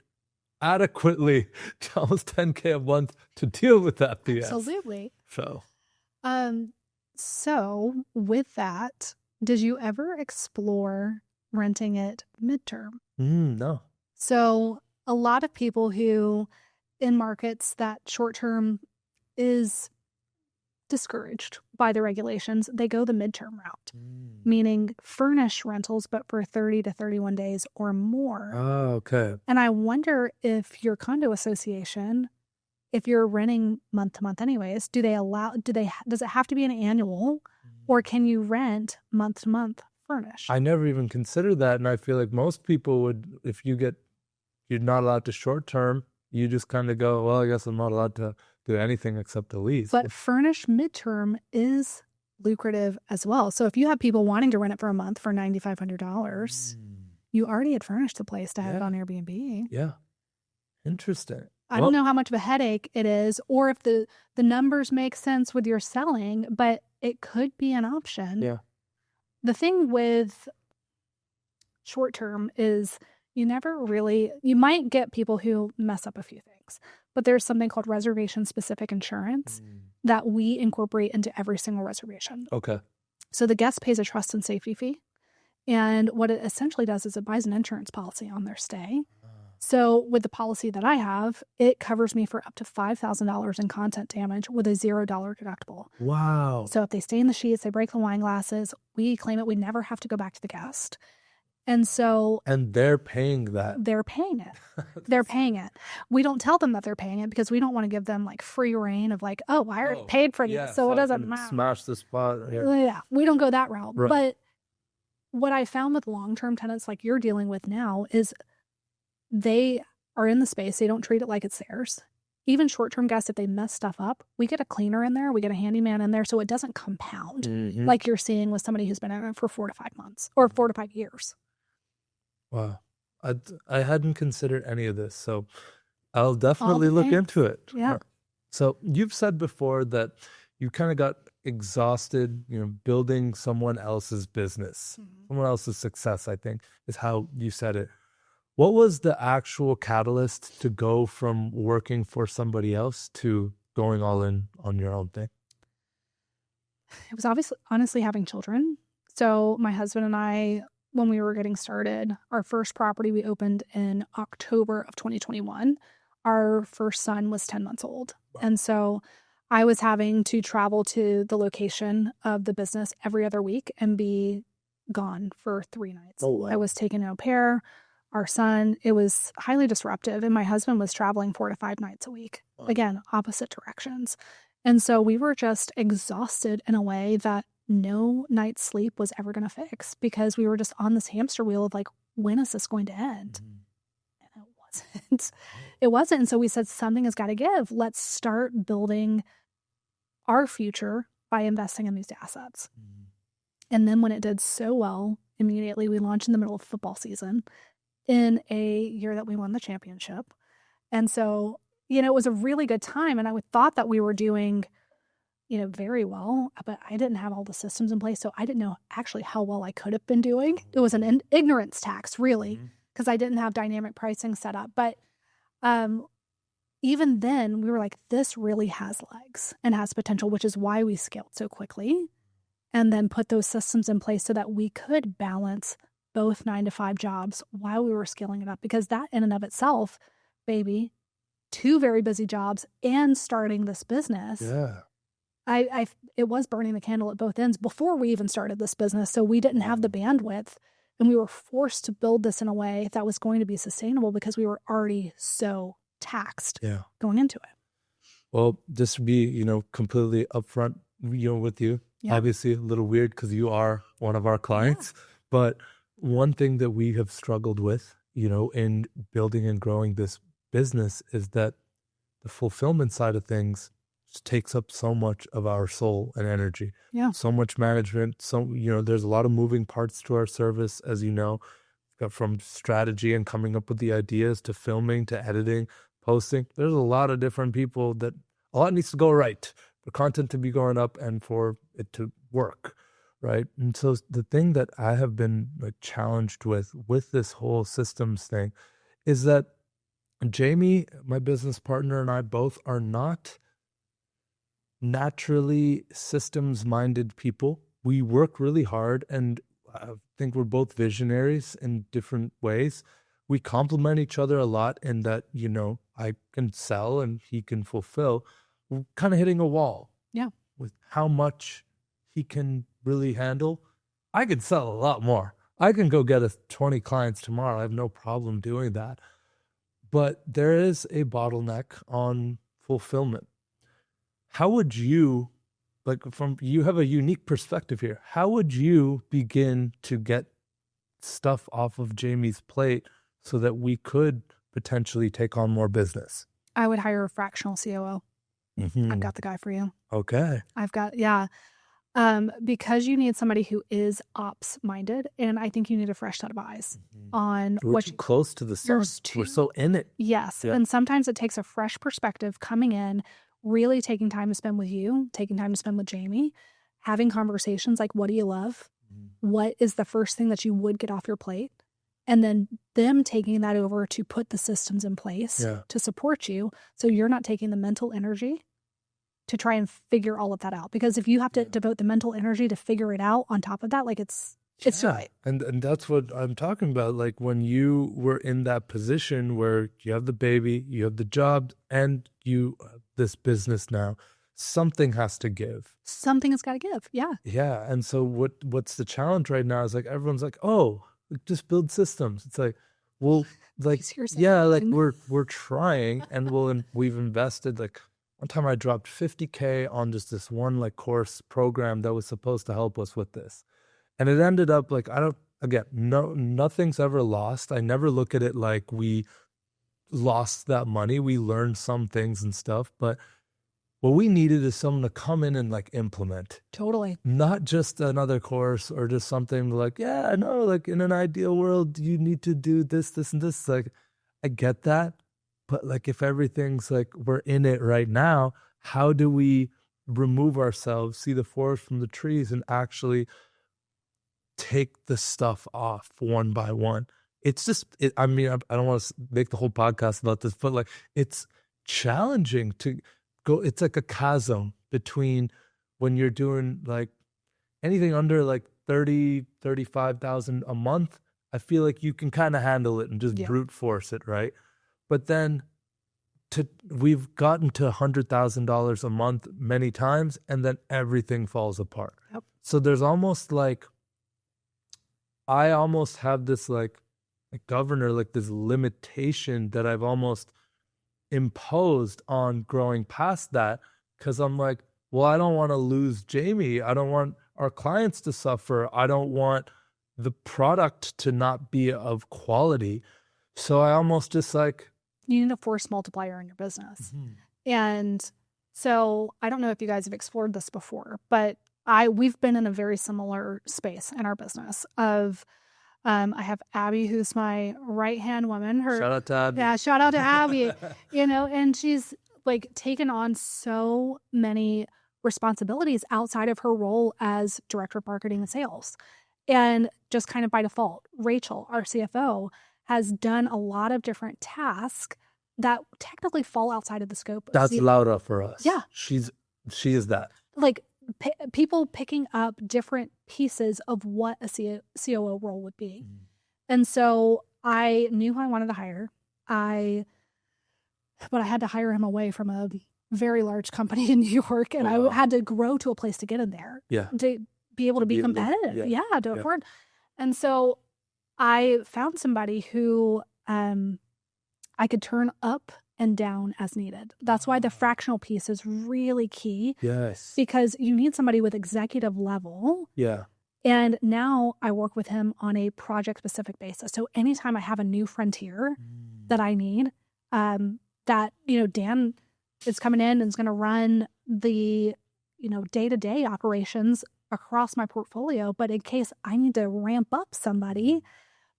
adequately, almost $10K a month to deal with that BS. Absolutely. So with that, did you ever explore renting it midterm? No. So a lot of people who in markets that short term is discouraged by the regulations, they go the midterm route, meaning furnish rentals, but for 30 to 31 days or more. Oh, okay. And I wonder if your condo association, if you're renting month to month anyways, does it have to be an annual or can you rent month to month furnish? I never even considered that. And I feel like most people would, if you're not allowed to short term, you just kind of go, well, I guess I'm not allowed to do anything except a lease. But furnish midterm is lucrative as well. So if you have people wanting to rent it for a month for $9,500, you already had furnished the place to have it on Airbnb. Yeah. Interesting. I don't know how much of a headache it is or if the numbers make sense with your selling, but it could be an option. Yeah. The thing with short term is you might get people who mess up a few things, but there's something called reservation specific insurance that we incorporate into every single reservation. Okay. So the guest pays a trust and safety fee. And what it essentially does is it buys an insurance policy on their stay. So with the policy that I have, it covers me for up to $5,000 in content damage with a $0 deductible. Wow. So if they stay in the sheets, they break the wine glasses, we claim it. We never have to go back to the guest. And they're paying that. They're paying it. They're paying it. We don't tell them that they're paying it because we don't want to give them like free reign of like, oh, I already paid for this, so it doesn't matter. Smash the spot here. Yeah, we don't go that route. Right. But what I found with long-term tenants like you're dealing with now is they are in the space. They don't treat it like it's theirs. even short-term guests, if they mess stuff up, we get a cleaner in there, we get a handyman in there, so it doesn't compound like you're seeing with somebody who's been in it for 4 to 5 months or 4 to 5 years. Wow. I hadn't considered any of this, so I'll definitely look into it. Yeah. So you've said before that you kind of got exhausted, building someone else's business, someone else's success, I think is how you said it. What was the actual catalyst to go from working for somebody else to going all in on your own thing? It was honestly having children. So my husband and I, when we were getting started, our first property we opened in October of 2021. Our first son was 10 months old. Wow. And so I was having to travel to the location of the business every other week and be gone for 3 nights. Oh, wow. I was taking an au pair. Our son, it was highly disruptive. And my husband was traveling 4 to 5 nights a week. Wow. Again, opposite directions. And so we were just exhausted in a way that no night's sleep was ever going to fix, because we were just on this hamster wheel of like, when is this going to end? And it wasn't. It wasn't. And so we said, something has got to give. Let's start building our future by investing in these assets. And then when it did so well, immediately we launched in the middle of football season in a year that we won the championship. And so, it was a really good time. And I thought that we were doing, very well, but I didn't have all the systems in place. So I didn't know actually how well I could have been doing. It was an ignorance tax, really, because I didn't have dynamic pricing set up. But even then, we were like, this really has legs and has potential, which is why we scaled so quickly and then put those systems in place so that we could balance both 9 to 5 jobs while we were scaling it up. Because that in and of itself, baby, 2 very busy jobs and starting this business. Yeah. It was burning the candle at both ends before we even started this business. So we didn't have the bandwidth, and we were forced to build this in a way that was going to be sustainable because we were already so taxed going into it. Well, just to be, completely upfront, with you, obviously a little weird because you are one of our clients, but one thing that we have struggled with, in building and growing this business is that the fulfillment side of things just takes up so much of our soul and energy. Yeah. So much management. So, there's a lot of moving parts to our service, as you know, from strategy and coming up with the ideas to filming to editing, posting. There's a lot of different people that a lot needs to go right for content to be going up and for it to work. Right. And so the thing that I have been challenged with this whole systems thing is that Jamie, my business partner, and I both are not naturally systems-minded people. We work really hard, and I think we're both visionaries in different ways. We complement each other a lot in that, I can sell and he can fulfill. We're kind of hitting a wall. Yeah. With how much he can really handle. I could sell a lot more. I can go get 20 clients tomorrow. I have no problem doing that. But there is a bottleneck on fulfillment. How would you, you have a unique perspective here. How would you begin to get stuff off of Jamie's plate so that we could potentially take on more business? I would hire a fractional COO. I've got the guy for you. Okay. Because you need somebody who is ops minded, and I think you need a fresh set of eyes on what you close to the sun. We're so in it. Yes. Yeah. And sometimes it takes a fresh perspective coming in, really taking time to spend with you, taking time to spend with Jamie, having conversations like, what do you love? What is the first thing that you would get off your plate? And then them taking that over to put the systems in place to support you. So you're not taking the mental energy to try and figure all of that out. Because if you have to devote the mental energy to figure it out on top of that, it's too late. And that's what I'm talking about. Like when you were in that position where you have the baby, you have the job, and you this business now, something has to give. Something has got to give. Yeah. Yeah. And so what's the challenge right now is everyone's like, oh, just build systems. It's like, well, we're trying, and we've invested one time I dropped $50K on just this one course program that was supposed to help us with this. And it ended up nothing's ever lost. I never look at it like we lost that money. We learned some things and stuff, but what we needed is someone to come in and like implement. Totally. Not just another course or just something like, yeah, I know, like in an ideal world, you need to do this, this, and this. Like, I get that. But like, if everything's like, we're in it right now, how do we remove ourselves, see the forest from the trees, and actually take the stuff off one by one? It's just, I mean, I don't want to make the whole podcast about this, but like, it's challenging to go. It's like a chasm between when you're doing like anything under like 30, 35,000 a month. I feel like you can kind of handle it and just brute force it, right? But then we've gotten to $100,000 a month many times, and then everything falls apart. Yep. So there's almost like, I almost have this like a governor, like this limitation that I've almost imposed on growing past that, because I'm like, well, I don't want to lose Jamie. I don't want our clients to suffer. I don't want the product to not be of quality. So I almost just like, you need a force multiplier in your business. Mm-hmm. And so I don't know if you guys have explored this before, but we've been in a very similar space in our business of, I have Abby, who's my right-hand woman. Shout out to Abby. Yeah, shout out to Abby. And she's like taken on so many responsibilities outside of her role as director of marketing and sales. And just kind of by default, Rachel, our CFO, has done a lot of different tasks that technically fall outside of the scope. That's Laura for us. Yeah. She is that. Like people picking up different pieces of what a COO role would be. Mm. And so I knew who I wanted to hire. But I had to hire him away from a very large company in New York, and I had to grow to a place to get in there. Yeah. To be able to be competitive. To afford. And so I found somebody who I could turn up and down as needed. That's why the fractional piece is really key. Yes. Because you need somebody with executive level. Yeah. And now I work with him on a project-specific basis. So anytime I have a new frontier that I need, that, Dan is coming in and is going to run the, day-to-day operations across my portfolio. But in case I need to ramp up somebody,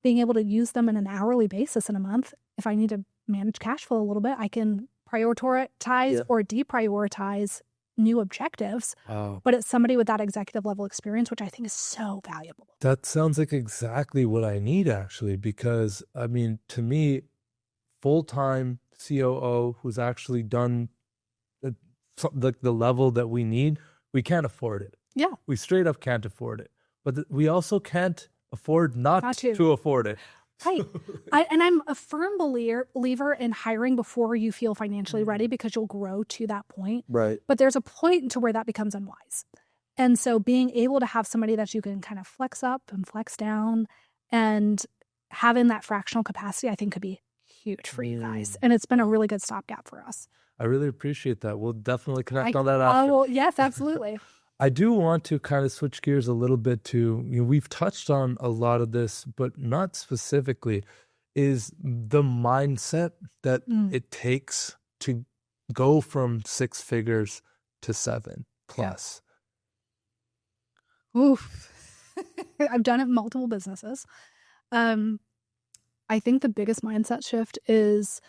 being able to use them on an hourly basis in a month, if I need to manage cash flow a little bit, I can prioritize or deprioritize new objectives. Wow. But it's somebody with that executive level experience, which I think is so valuable. That sounds like exactly what I need, actually, because I mean, to me, full-time COO who's actually done the level that we need, we can't afford it. Yeah. We straight up can't afford it. But we also can't afford not to afford it. Right. I'm a firm believer in hiring before you feel financially ready, because you'll grow to that point. Right. But there's a point to where that becomes unwise. And so being able to have somebody that you can kind of flex up and flex down and having that fractional capacity, I think could be huge for you guys. And it's been a really good stopgap for us. I really appreciate that. We'll definitely connect on that after. Yes, absolutely. I do want to kind of switch gears a little bit to, we've touched on a lot of this, but not specifically, is the mindset that it takes to go from 6 figures to 7 plus. Yeah. Oof. I've done it in multiple businesses. I think the biggest mindset shift is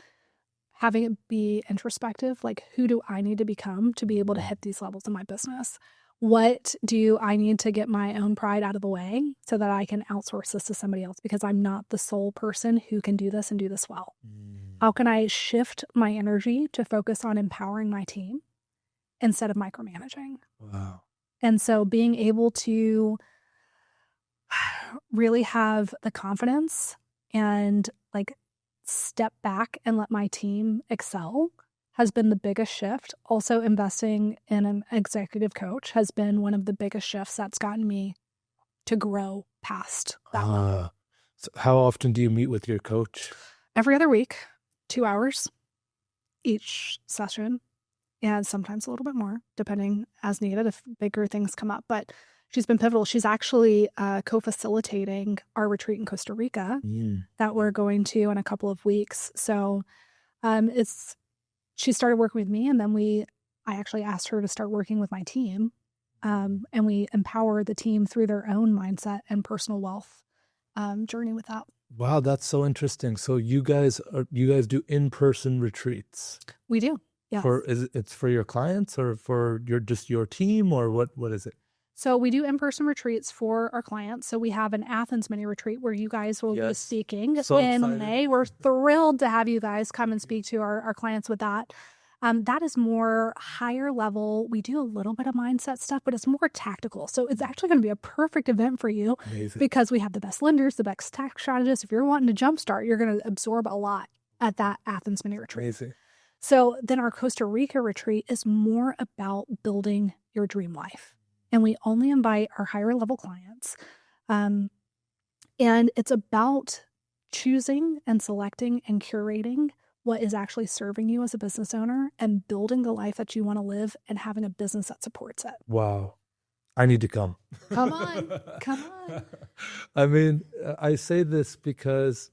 having it be introspective. Like, who do I need to become to be able to hit these levels in my business? What do I need to get my own pride out of the way so that I can outsource this to somebody else, because I'm not the sole person who can do this and do this well? How can I shift my energy to focus on empowering my team instead of micromanaging? Wow. And so being able to really have the confidence and like step back and let my team excel has been the biggest shift. Also, investing in an executive coach has been one of the biggest shifts that's gotten me to grow past that. So how often do you meet with your coach? Every other week, 2 hours each session, and sometimes a little bit more, depending as needed if bigger things come up. But she's been pivotal. She's actually co-facilitating our retreat in Costa Rica that we're going to in a couple of weeks. So She started working with me, and then I actually asked her to start working with my team. And we empower the team through their own mindset and personal wealth journey with that. Wow, that's so interesting. So you guys do in-person retreats? We do. Yes. It's for your clients or for your team, or what is it? So we do in-person retreats for our clients. So we have an Athens mini retreat where you guys will be speaking in May. We're thrilled to have you guys come and speak to our clients with that. That is more higher level. We do a little bit of mindset stuff, but it's more tactical. So it's actually going to be a perfect event for you. Amazing. Because we have the best lenders, the best tax strategists. If you're wanting to jumpstart, you're going to absorb a lot at that Athens mini retreat. Amazing. So then our Costa Rica retreat is more about building your dream life. And we only invite our higher level clients. And it's about choosing and selecting and curating what is actually serving you as a business owner and building the life that you want to live and having a business that supports it. Wow. I need to come. Come on. Come on. I mean, I say this because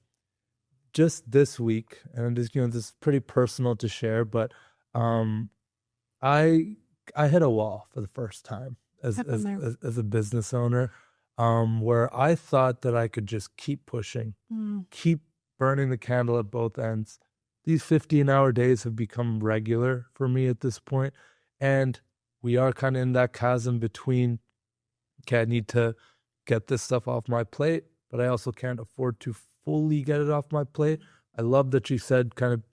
just this week, and this is pretty personal to share, but I hit a wall for the first time as a business owner, where I thought that I could just keep pushing, keep burning the candle at both ends. These 15-hour days have become regular for me at this point, and we are kind of in that chasm between, okay, I need to get this stuff off my plate, but I also can't afford to fully get it off my plate. I love that you said kind of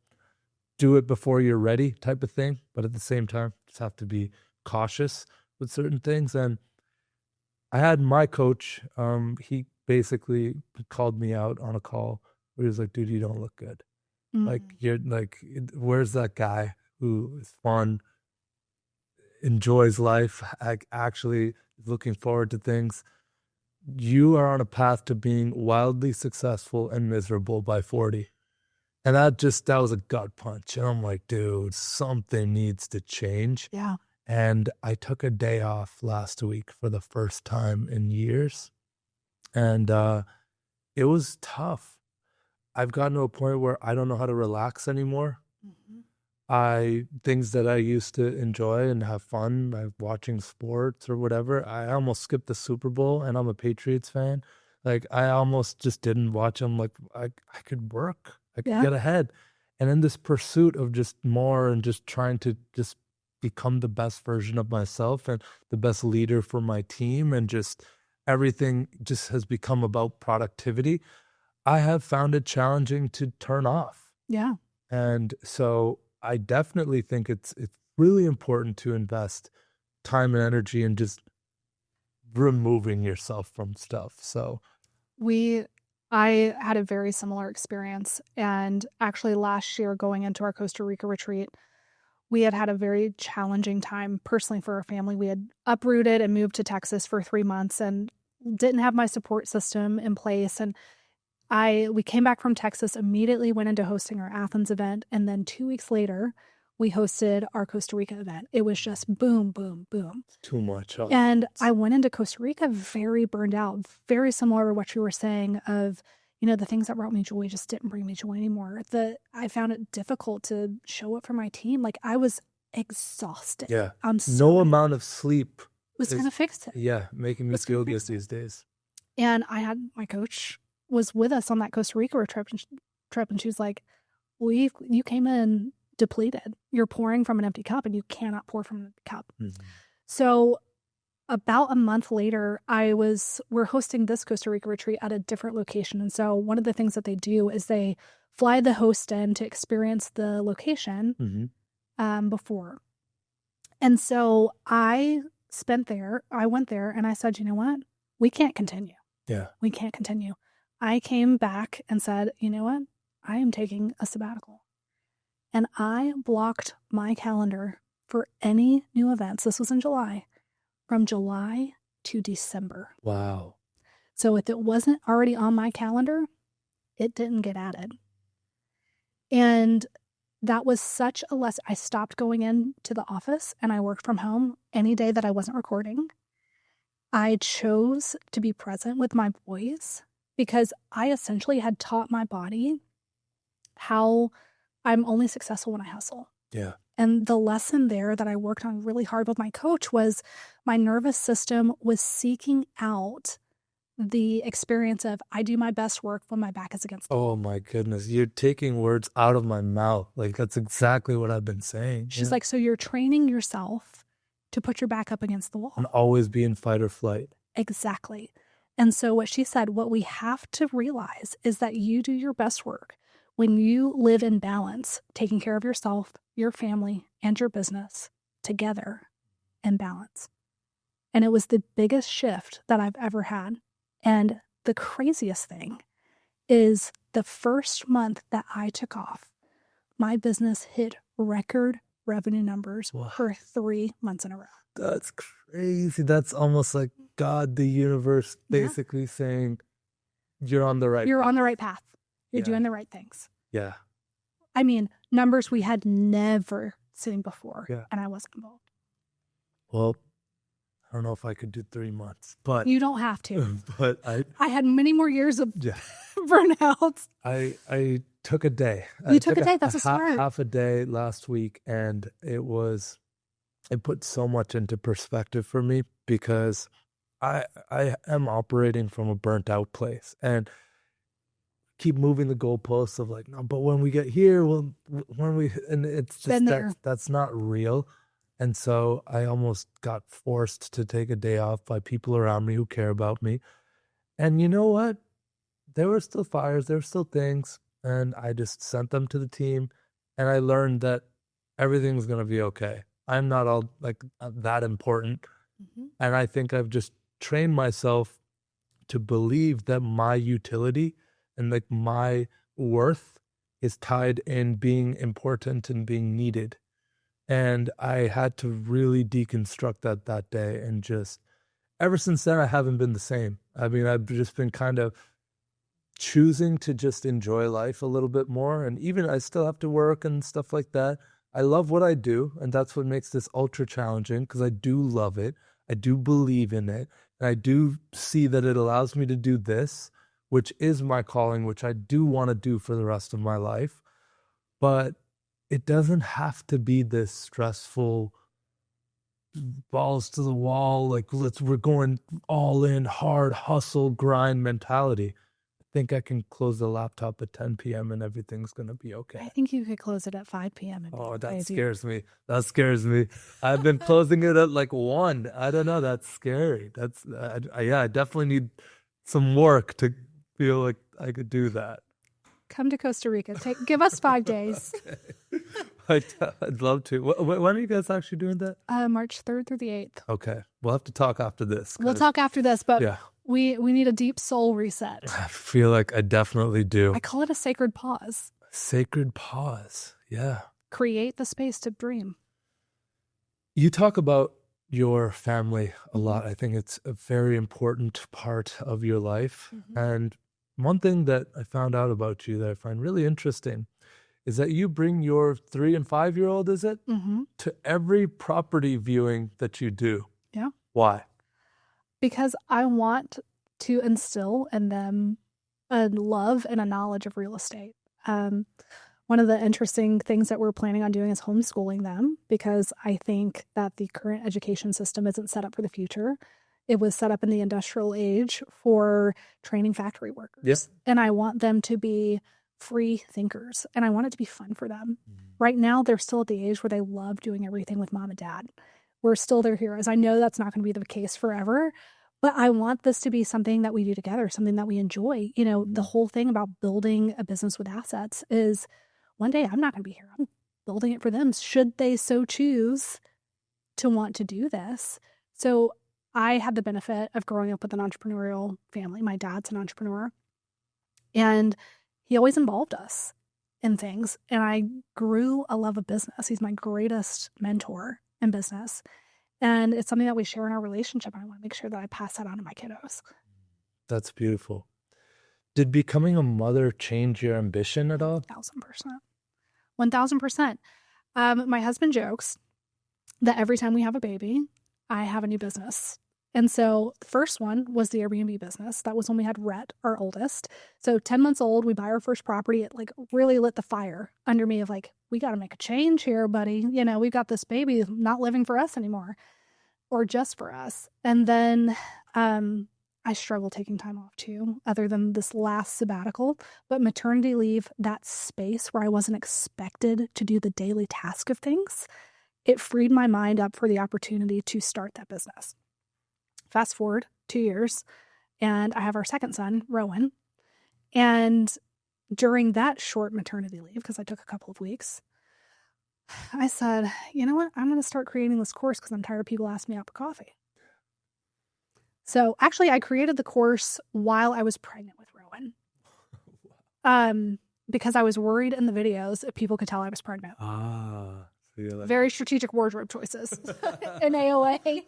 do it before you're ready type of thing, but at the same time, just have to be cautious with certain things. And I had my coach, he basically called me out on a call where he was like, dude, you don't look good. Like, you're like, where's that guy who is fun, enjoys life, actually looking forward to things? You are on a path to being wildly successful and miserable by 40. And that was a gut punch. And I'm like, dude, something needs to change. Yeah. And I took a day off last week for the first time in years. And it was tough. I've gotten to a point where I don't know how to relax anymore. Things that I used to enjoy and have fun, like watching sports or whatever, I almost skipped the Super Bowl, and I'm a Patriots fan. Like, I almost just didn't watch them. Like, I could work. I could get ahead. And in this pursuit of just more and just trying to just become the best version of myself and the best leader for my team, and just everything just has become about productivity, I have found it challenging to turn off. Yeah. And so I definitely think it's really important to invest time and energy in just removing yourself from stuff. So I had a very similar experience. And actually last year, going into our Costa Rica retreat, we had a very challenging time personally for our family. We had uprooted and moved to Texas for 3 months and didn't have my support system in place. And we came back from Texas, immediately went into hosting our Athens event. And then 2 weeks later, we hosted our Costa Rica event. It was just boom, boom, boom. Too much. Huh? And I went into Costa Rica very burned out, very similar to what you were saying of, the things that brought me joy just didn't bring me joy anymore. I found it difficult to show up for my team. Like, I was exhausted. Yeah. No amount of sleep was going to fix it. Yeah. Making me feel good these days. And I had my coach was with us on that Costa Rica trip, and she was like, you came in depleted. You're pouring from an empty cup, and you cannot pour from an empty cup. So about a month later, we're hosting this Costa Rica retreat at a different location. And so one of the things that they do is they fly the host in to experience the location before. And so I went there and I said, you know what? We can't continue. Yeah. We can't continue. I came back and said, you know what? I am taking a sabbatical. And I blocked my calendar for any new events. This was in July, from July to December. Wow. So if it wasn't already on my calendar, it didn't get added. And that was such a lesson. I stopped going into the office and I worked from home any day that I wasn't recording. I chose to be present with my boys because I essentially had taught my body how I'm only successful when I hustle. Yeah. And the lesson there that I worked on really hard with my coach was my nervous system was seeking out the experience of I do my best work when my back is against the wall. Oh my goodness. You're taking words out of my mouth. Like, that's exactly what I've been saying. She's like, so you're training yourself to put your back up against the wall. And always be in fight or flight. Exactly. And so what she said, what we have to realize is that you do your best work when you live in balance, taking care of yourself, your family, and your business together in balance. And it was the biggest shift that I've ever had. And the craziest thing is the first month that I took off, my business hit record revenue numbers for 3 months in a row. That's crazy. That's almost like God, the universe, basically saying, you're on the right path. You're on the right path. You're doing the right things. Yeah. I mean, numbers we had never seen before, and I wasn't involved. Well, I don't know if I could do 3 months, but you don't have to. But I had many more years of burnout. I took a day. You took a day. That's a smart. Half a day last week, and it put so much into perspective for me because I am operating from a burnt out place and keep moving the goalposts of like, no, but when we get here, and it's just that's not real. And so I almost got forced to take a day off by people around me who care about me. And you know what? There were still fires, there were still things, and I just sent them to the team, and I learned that everything was going to be okay. I'm not all like that important. And I think I've just trained myself to believe that my utility and like my worth is tied in being important and being needed. And I had to really deconstruct that day. And just ever since then, I haven't been the same. I mean, I've just been kind of choosing to just enjoy life a little bit more. And even I still have to work and stuff like that. I love what I do. And that's what makes this ultra challenging because I do love it. I do believe in it. And I do see that it allows me to do this, which is my calling, which I do want to do for the rest of my life. But it doesn't have to be this stressful, balls to the wall, like we're going all in, hard hustle, grind mentality. I think I can close the laptop at 10 p.m. and everything's going to be okay. I think you could close it at 5 p.m. That scares me. That scares me. I've been closing it at like 1. I don't know. That's scary. I definitely need some work to feel like I could do that. Come to Costa Rica. Give us 5 days. Okay. I'd love to. When are you guys actually doing that? March 3rd through the 8th. Okay. We'll have to talk after this. We'll talk after this, but we need a deep soul reset. I feel like I definitely do. I call it a sacred pause. Sacred pause. Yeah. Create the space to dream. You talk about your family a lot. I think it's a very important part of your life. And one thing that I found out about you that I find really interesting is that you bring your 3 and 5-year-old, is it? To every property viewing that you do. Yeah. Why? Because I want to instill in them a love and a knowledge of real estate. One of the interesting things that we're planning on doing is homeschooling them because I think that the current education system isn't set up for the future. It was set up in the industrial age for training factory workers. Yep. And I want them to be free thinkers and I want it to be fun for them. Right now, they're still at the age where they love doing everything with mom and dad. We're still their heroes. I know that's not going to be the case forever, but I want this to be something that we do together, something that we enjoy. You know, the whole thing about building a business with assets is one day I'm not going to be here. I'm building it for them should they so choose to want to do this. So I had the benefit of growing up with an entrepreneurial family. My dad's an entrepreneur, and he always involved us in things. And I grew a love of business. He's my greatest mentor in business. And it's something that we share in our relationship. And I want to make sure that I pass that on to my kiddos. That's beautiful. Did becoming a mother change your ambition at all? 1,000%. My husband jokes that every time we have a baby, I have a new business And so the first one was the Airbnb business. That was when we had Rhett, our oldest. So 10 months old, we buy our first property. It like really lit the fire under me of like, we got to make a change here, buddy. You know, we've got this baby not living for us anymore or just for us. And then I struggle taking time off too, other than this last sabbatical. But maternity leave, that space where I wasn't expected to do the daily task of things, it freed my mind up for the opportunity to start that business. Fast forward 2 years, and I have our second son, Rowan. And during that short maternity leave, because I took a couple of weeks, I said, you know what? I'm going to start creating this course because I'm tired of people asking me out for coffee. So actually, I created the course while I was pregnant with Rowan. Because I was worried in the videos if people could tell I was pregnant. Very strategic wardrobe choices in AOA.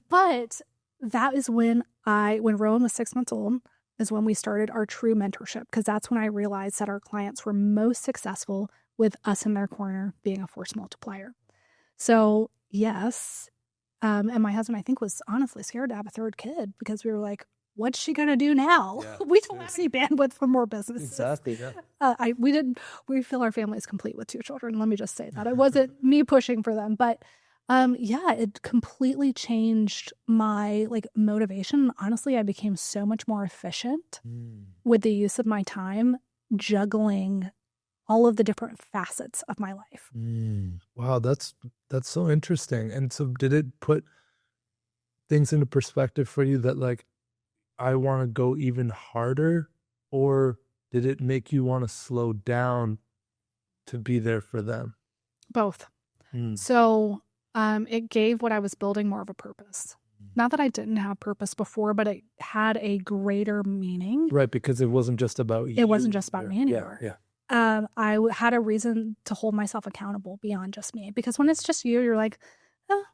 But that is when Rowan was 6 months old, is when we started our true mentorship, because that's when I realized that our clients were most successful with us in their corner being a force multiplier. So yes, and my husband, I think, was honestly scared to have a third kid because we were like, what's she going to do now? Yeah, we don't have any bandwidth for more business. Exactly. Yeah. We feel our family is complete with 2 children. Let me just say that. It wasn't me pushing for them, but it completely changed my motivation. Honestly, I became so much more efficient with the use of my time, juggling all of the different facets of my life. Wow, that's so interesting. And so did it put things into perspective for you that I want to go even harder, or did it make you want to slow down to be there for them? Both. So it gave what I was building more of a purpose. Not that I didn't have purpose before, but it had a greater meaning. Right, because it wasn't just about you. It wasn't just about me anymore. Yeah. I had a reason to hold myself accountable beyond just me. Because when it's just you, you're like, oh,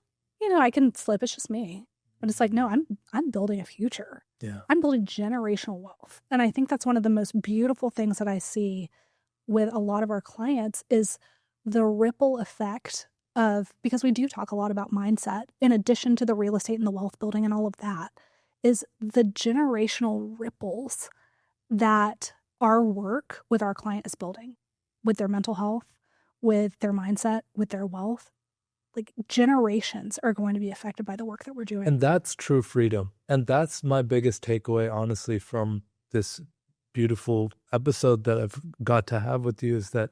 I can slip. It's just me. But it's like, no, I'm building a future. Yeah. I'm building generational wealth. And I think that's one of the most beautiful things that I see with a lot of our clients is the ripple effect of, because we do talk a lot about mindset, in addition to the real estate and the wealth building and all of that, is the generational ripples that our work with our client is building with their mental health, with their mindset, with their wealth. Generations are going to be affected by the work that we're doing. And that's true freedom. And that's my biggest takeaway, honestly, from this beautiful episode that I've got to have with you is that,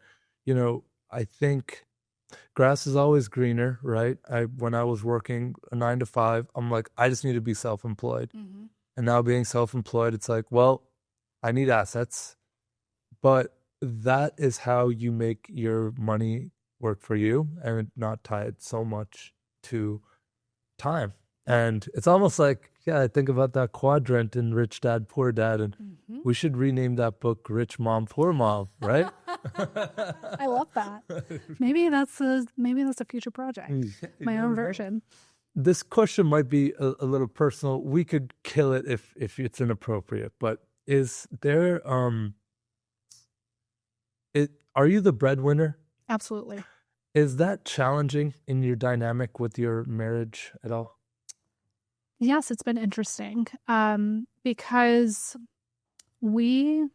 I think grass is always greener, right? When I was working a 9 to 5, I'm like, I just need to be self-employed. Mm-hmm. And now being self-employed, it's like, well, I need assets, but that is how you make your money work for you and not tie it so much to time. And it's almost like, I think about that quadrant in Rich Dad, Poor Dad, and we should rename that book Rich Mom, Poor Mom, right? I love that. Maybe that's a future project, my own version. This question might be a little personal. We could kill it if it's inappropriate, but is there, are you the breadwinner? Absolutely. Is that challenging in your dynamic with your marriage at all? Yes, it's been interesting because we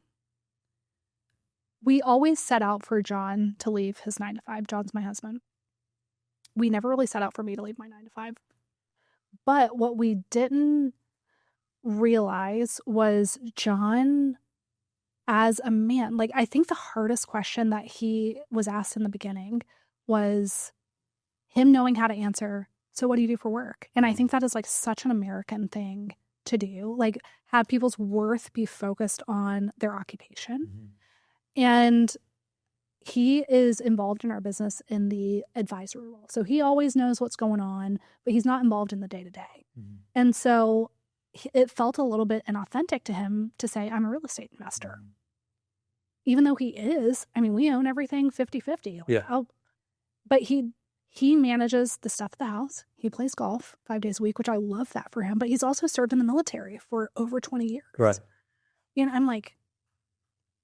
always set out for John to leave his 9 to 5. John's my husband. We never really set out for me to leave my 9 to 5. But what we didn't realize was John as a man. I think the hardest question that he was asked in the beginning was him knowing how to answer, so what do you do for work? And I think that is such an American thing to do, have people's worth be focused on their occupation. Mm-hmm. And he is involved in our business in the advisory role. So he always knows what's going on, but he's not involved in the day-to-day. Mm-hmm. And so it felt a little bit inauthentic to him to say, I'm a real estate investor. Mm-hmm. Even though he is, we own everything 50-50. Yeah. But he manages the stuff at the house. He plays golf 5 days a week, which I love that for him. But he's also served in the military for over 20 years. Right. I'm like,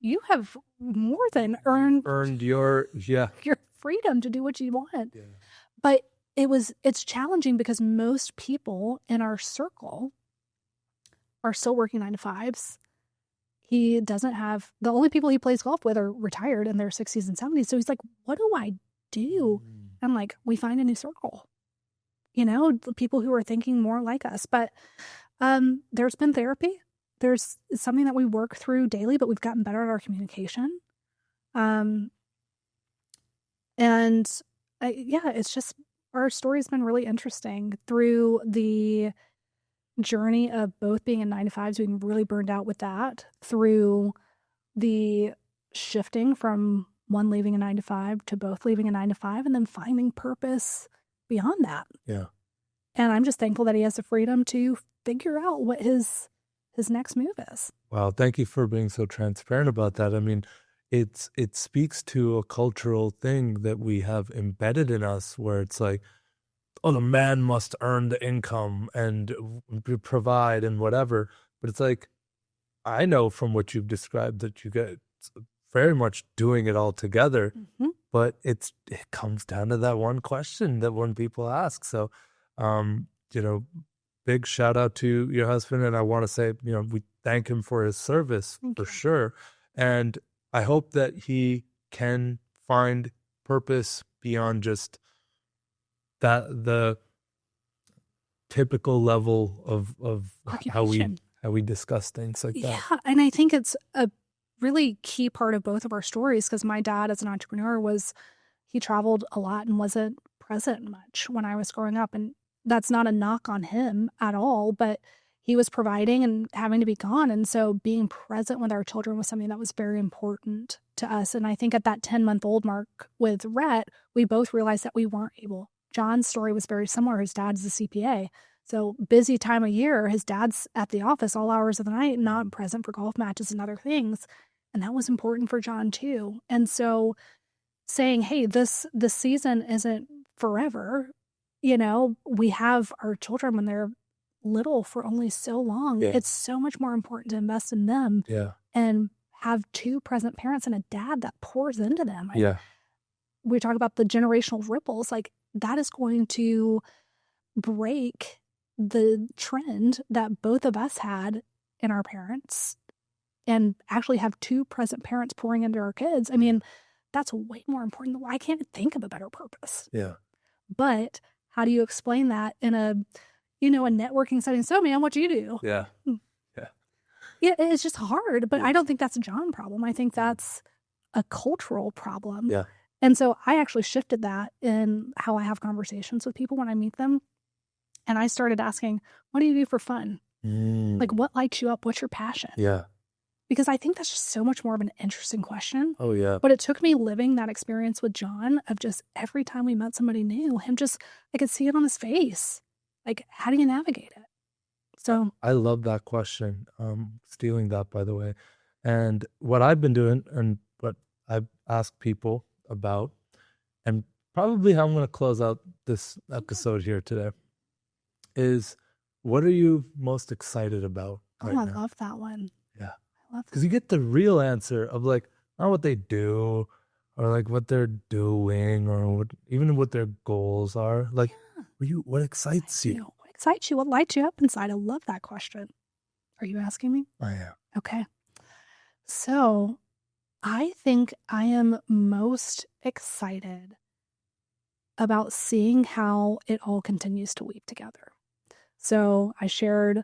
you have more than earned your freedom to do what you want. Yeah. But it's challenging because most people in our circle are still working 9 to 5s. He doesn't have, the only people he plays golf with are retired in their 60s and 70s. So he's like, what do I do? I'm like, we find a new circle, the people who are thinking more like us. But there's been therapy. There's something that we work through daily, but we've gotten better at our communication. It's just, our story's been really interesting through the journey of both being in 9 to 5s, being really burned out with that, through the shifting from one leaving a 9 to 5 to both leaving a 9 to 5, and then finding purpose beyond that. Yeah. And I'm just thankful that he has the freedom to figure out what his next move is. Wow. Thank you for being so transparent about that. I mean, it speaks to a cultural thing that we have embedded in us, where it's like, oh, the man must earn the income and provide and whatever. But it's like, I know from what you've described that you get very much doing it all together. Mm-hmm. But it comes down to that one question that when people ask. So, big shout out to your husband. And I want to say, we thank him for his service for sure. And I hope that he can find purpose beyond just that, the typical level of how we discuss things like that. Yeah, and I think it's a really key part of both of our stories, because my dad as an entrepreneur he traveled a lot and wasn't present much when I was growing up. And that's not a knock on him at all, but he was providing and having to be gone. And so being present with our children was something that was very important to us. And I think at that 10-month-old mark with Rhett, we both realized that we weren't able. John's story was very similar. His dad's a CPA. So busy time of year, his dad's at the office all hours of the night, not present for golf matches and other things. And that was important for John too. And so saying, hey, this season isn't forever. We have our children when they're little for only so long. Yeah. It's so much more important to invest in them and have 2 present parents and a dad that pours into them. We talk about the generational ripples, like that is going to break the trend that both of us had in our parents, and actually have 2 present parents pouring into our kids. I mean, that's way more important. I can't think of a better purpose. Yeah. But how do you explain that in a networking setting? So, man, what do you do? Yeah. Yeah, it's just hard. But I don't think that's a John problem. I think that's a cultural problem. Yeah. And so I actually shifted that in how I have conversations with people when I meet them. And I started asking, what do you do for fun? Like, what lights you up? What's your passion? Yeah. Because I think that's just so much more of an interesting question. Oh, yeah. But it took me living that experience with John of just every time we met somebody new, I could see it on his face. Like, how do you navigate it? So I love that question. Stealing that, by the way. And what I've been doing and what I've asked people about, and probably how I'm going to close out this episode here today, is what are you most excited about right now? I love that one. Yeah. I love that. Because you get the real answer of like, not what they do or like what they're doing or even what their goals are. Like, what excites you? What excites you? What lights you up inside? I love that question. Are you asking me? I am. Okay. So I think I am most excited about seeing how it all continues to weave together. So I shared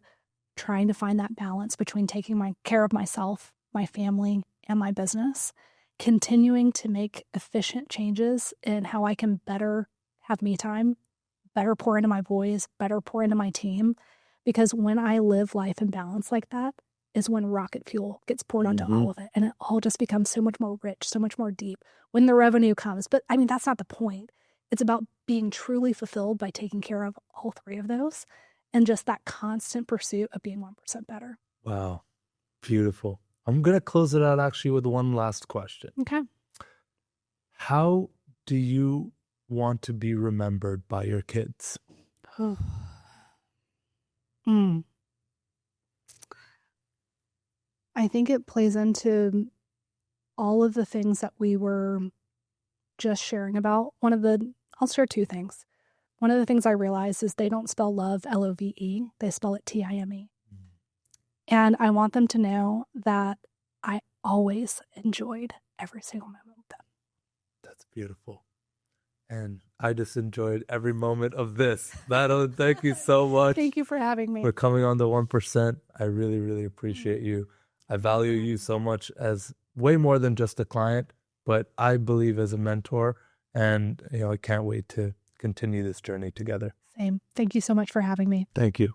trying to find that balance between taking care of myself, my family, and my business, continuing to make efficient changes in how I can better have me time, better pour into my boys, better pour into my team. Because when I live life in balance like that is when rocket fuel gets poured onto all of it. And it all just becomes so much more rich, so much more deep when the revenue comes. But I mean, that's not the point. It's about being truly fulfilled by taking care of all 3 of those and just that constant pursuit of being 1% better. Wow. Beautiful. I'm going to close it out actually with one last question. Okay. How do you want to be remembered by your kids? I think it plays into all of the things that we were just sharing about. I'll share 2 things. one of the things I realized is they don't spell love Love, they spell it Time. And I want them to know that I always enjoyed every single moment with them. That's beautiful. And I just enjoyed every moment of this. Madeline, thank you so much. Thank you for having me. For coming on the 1%. I really, really appreciate you. I value you so much as way more than just a client, but I believe as a mentor. And, I can't wait to continue this journey together. Same. Thank you so much for having me. Thank you.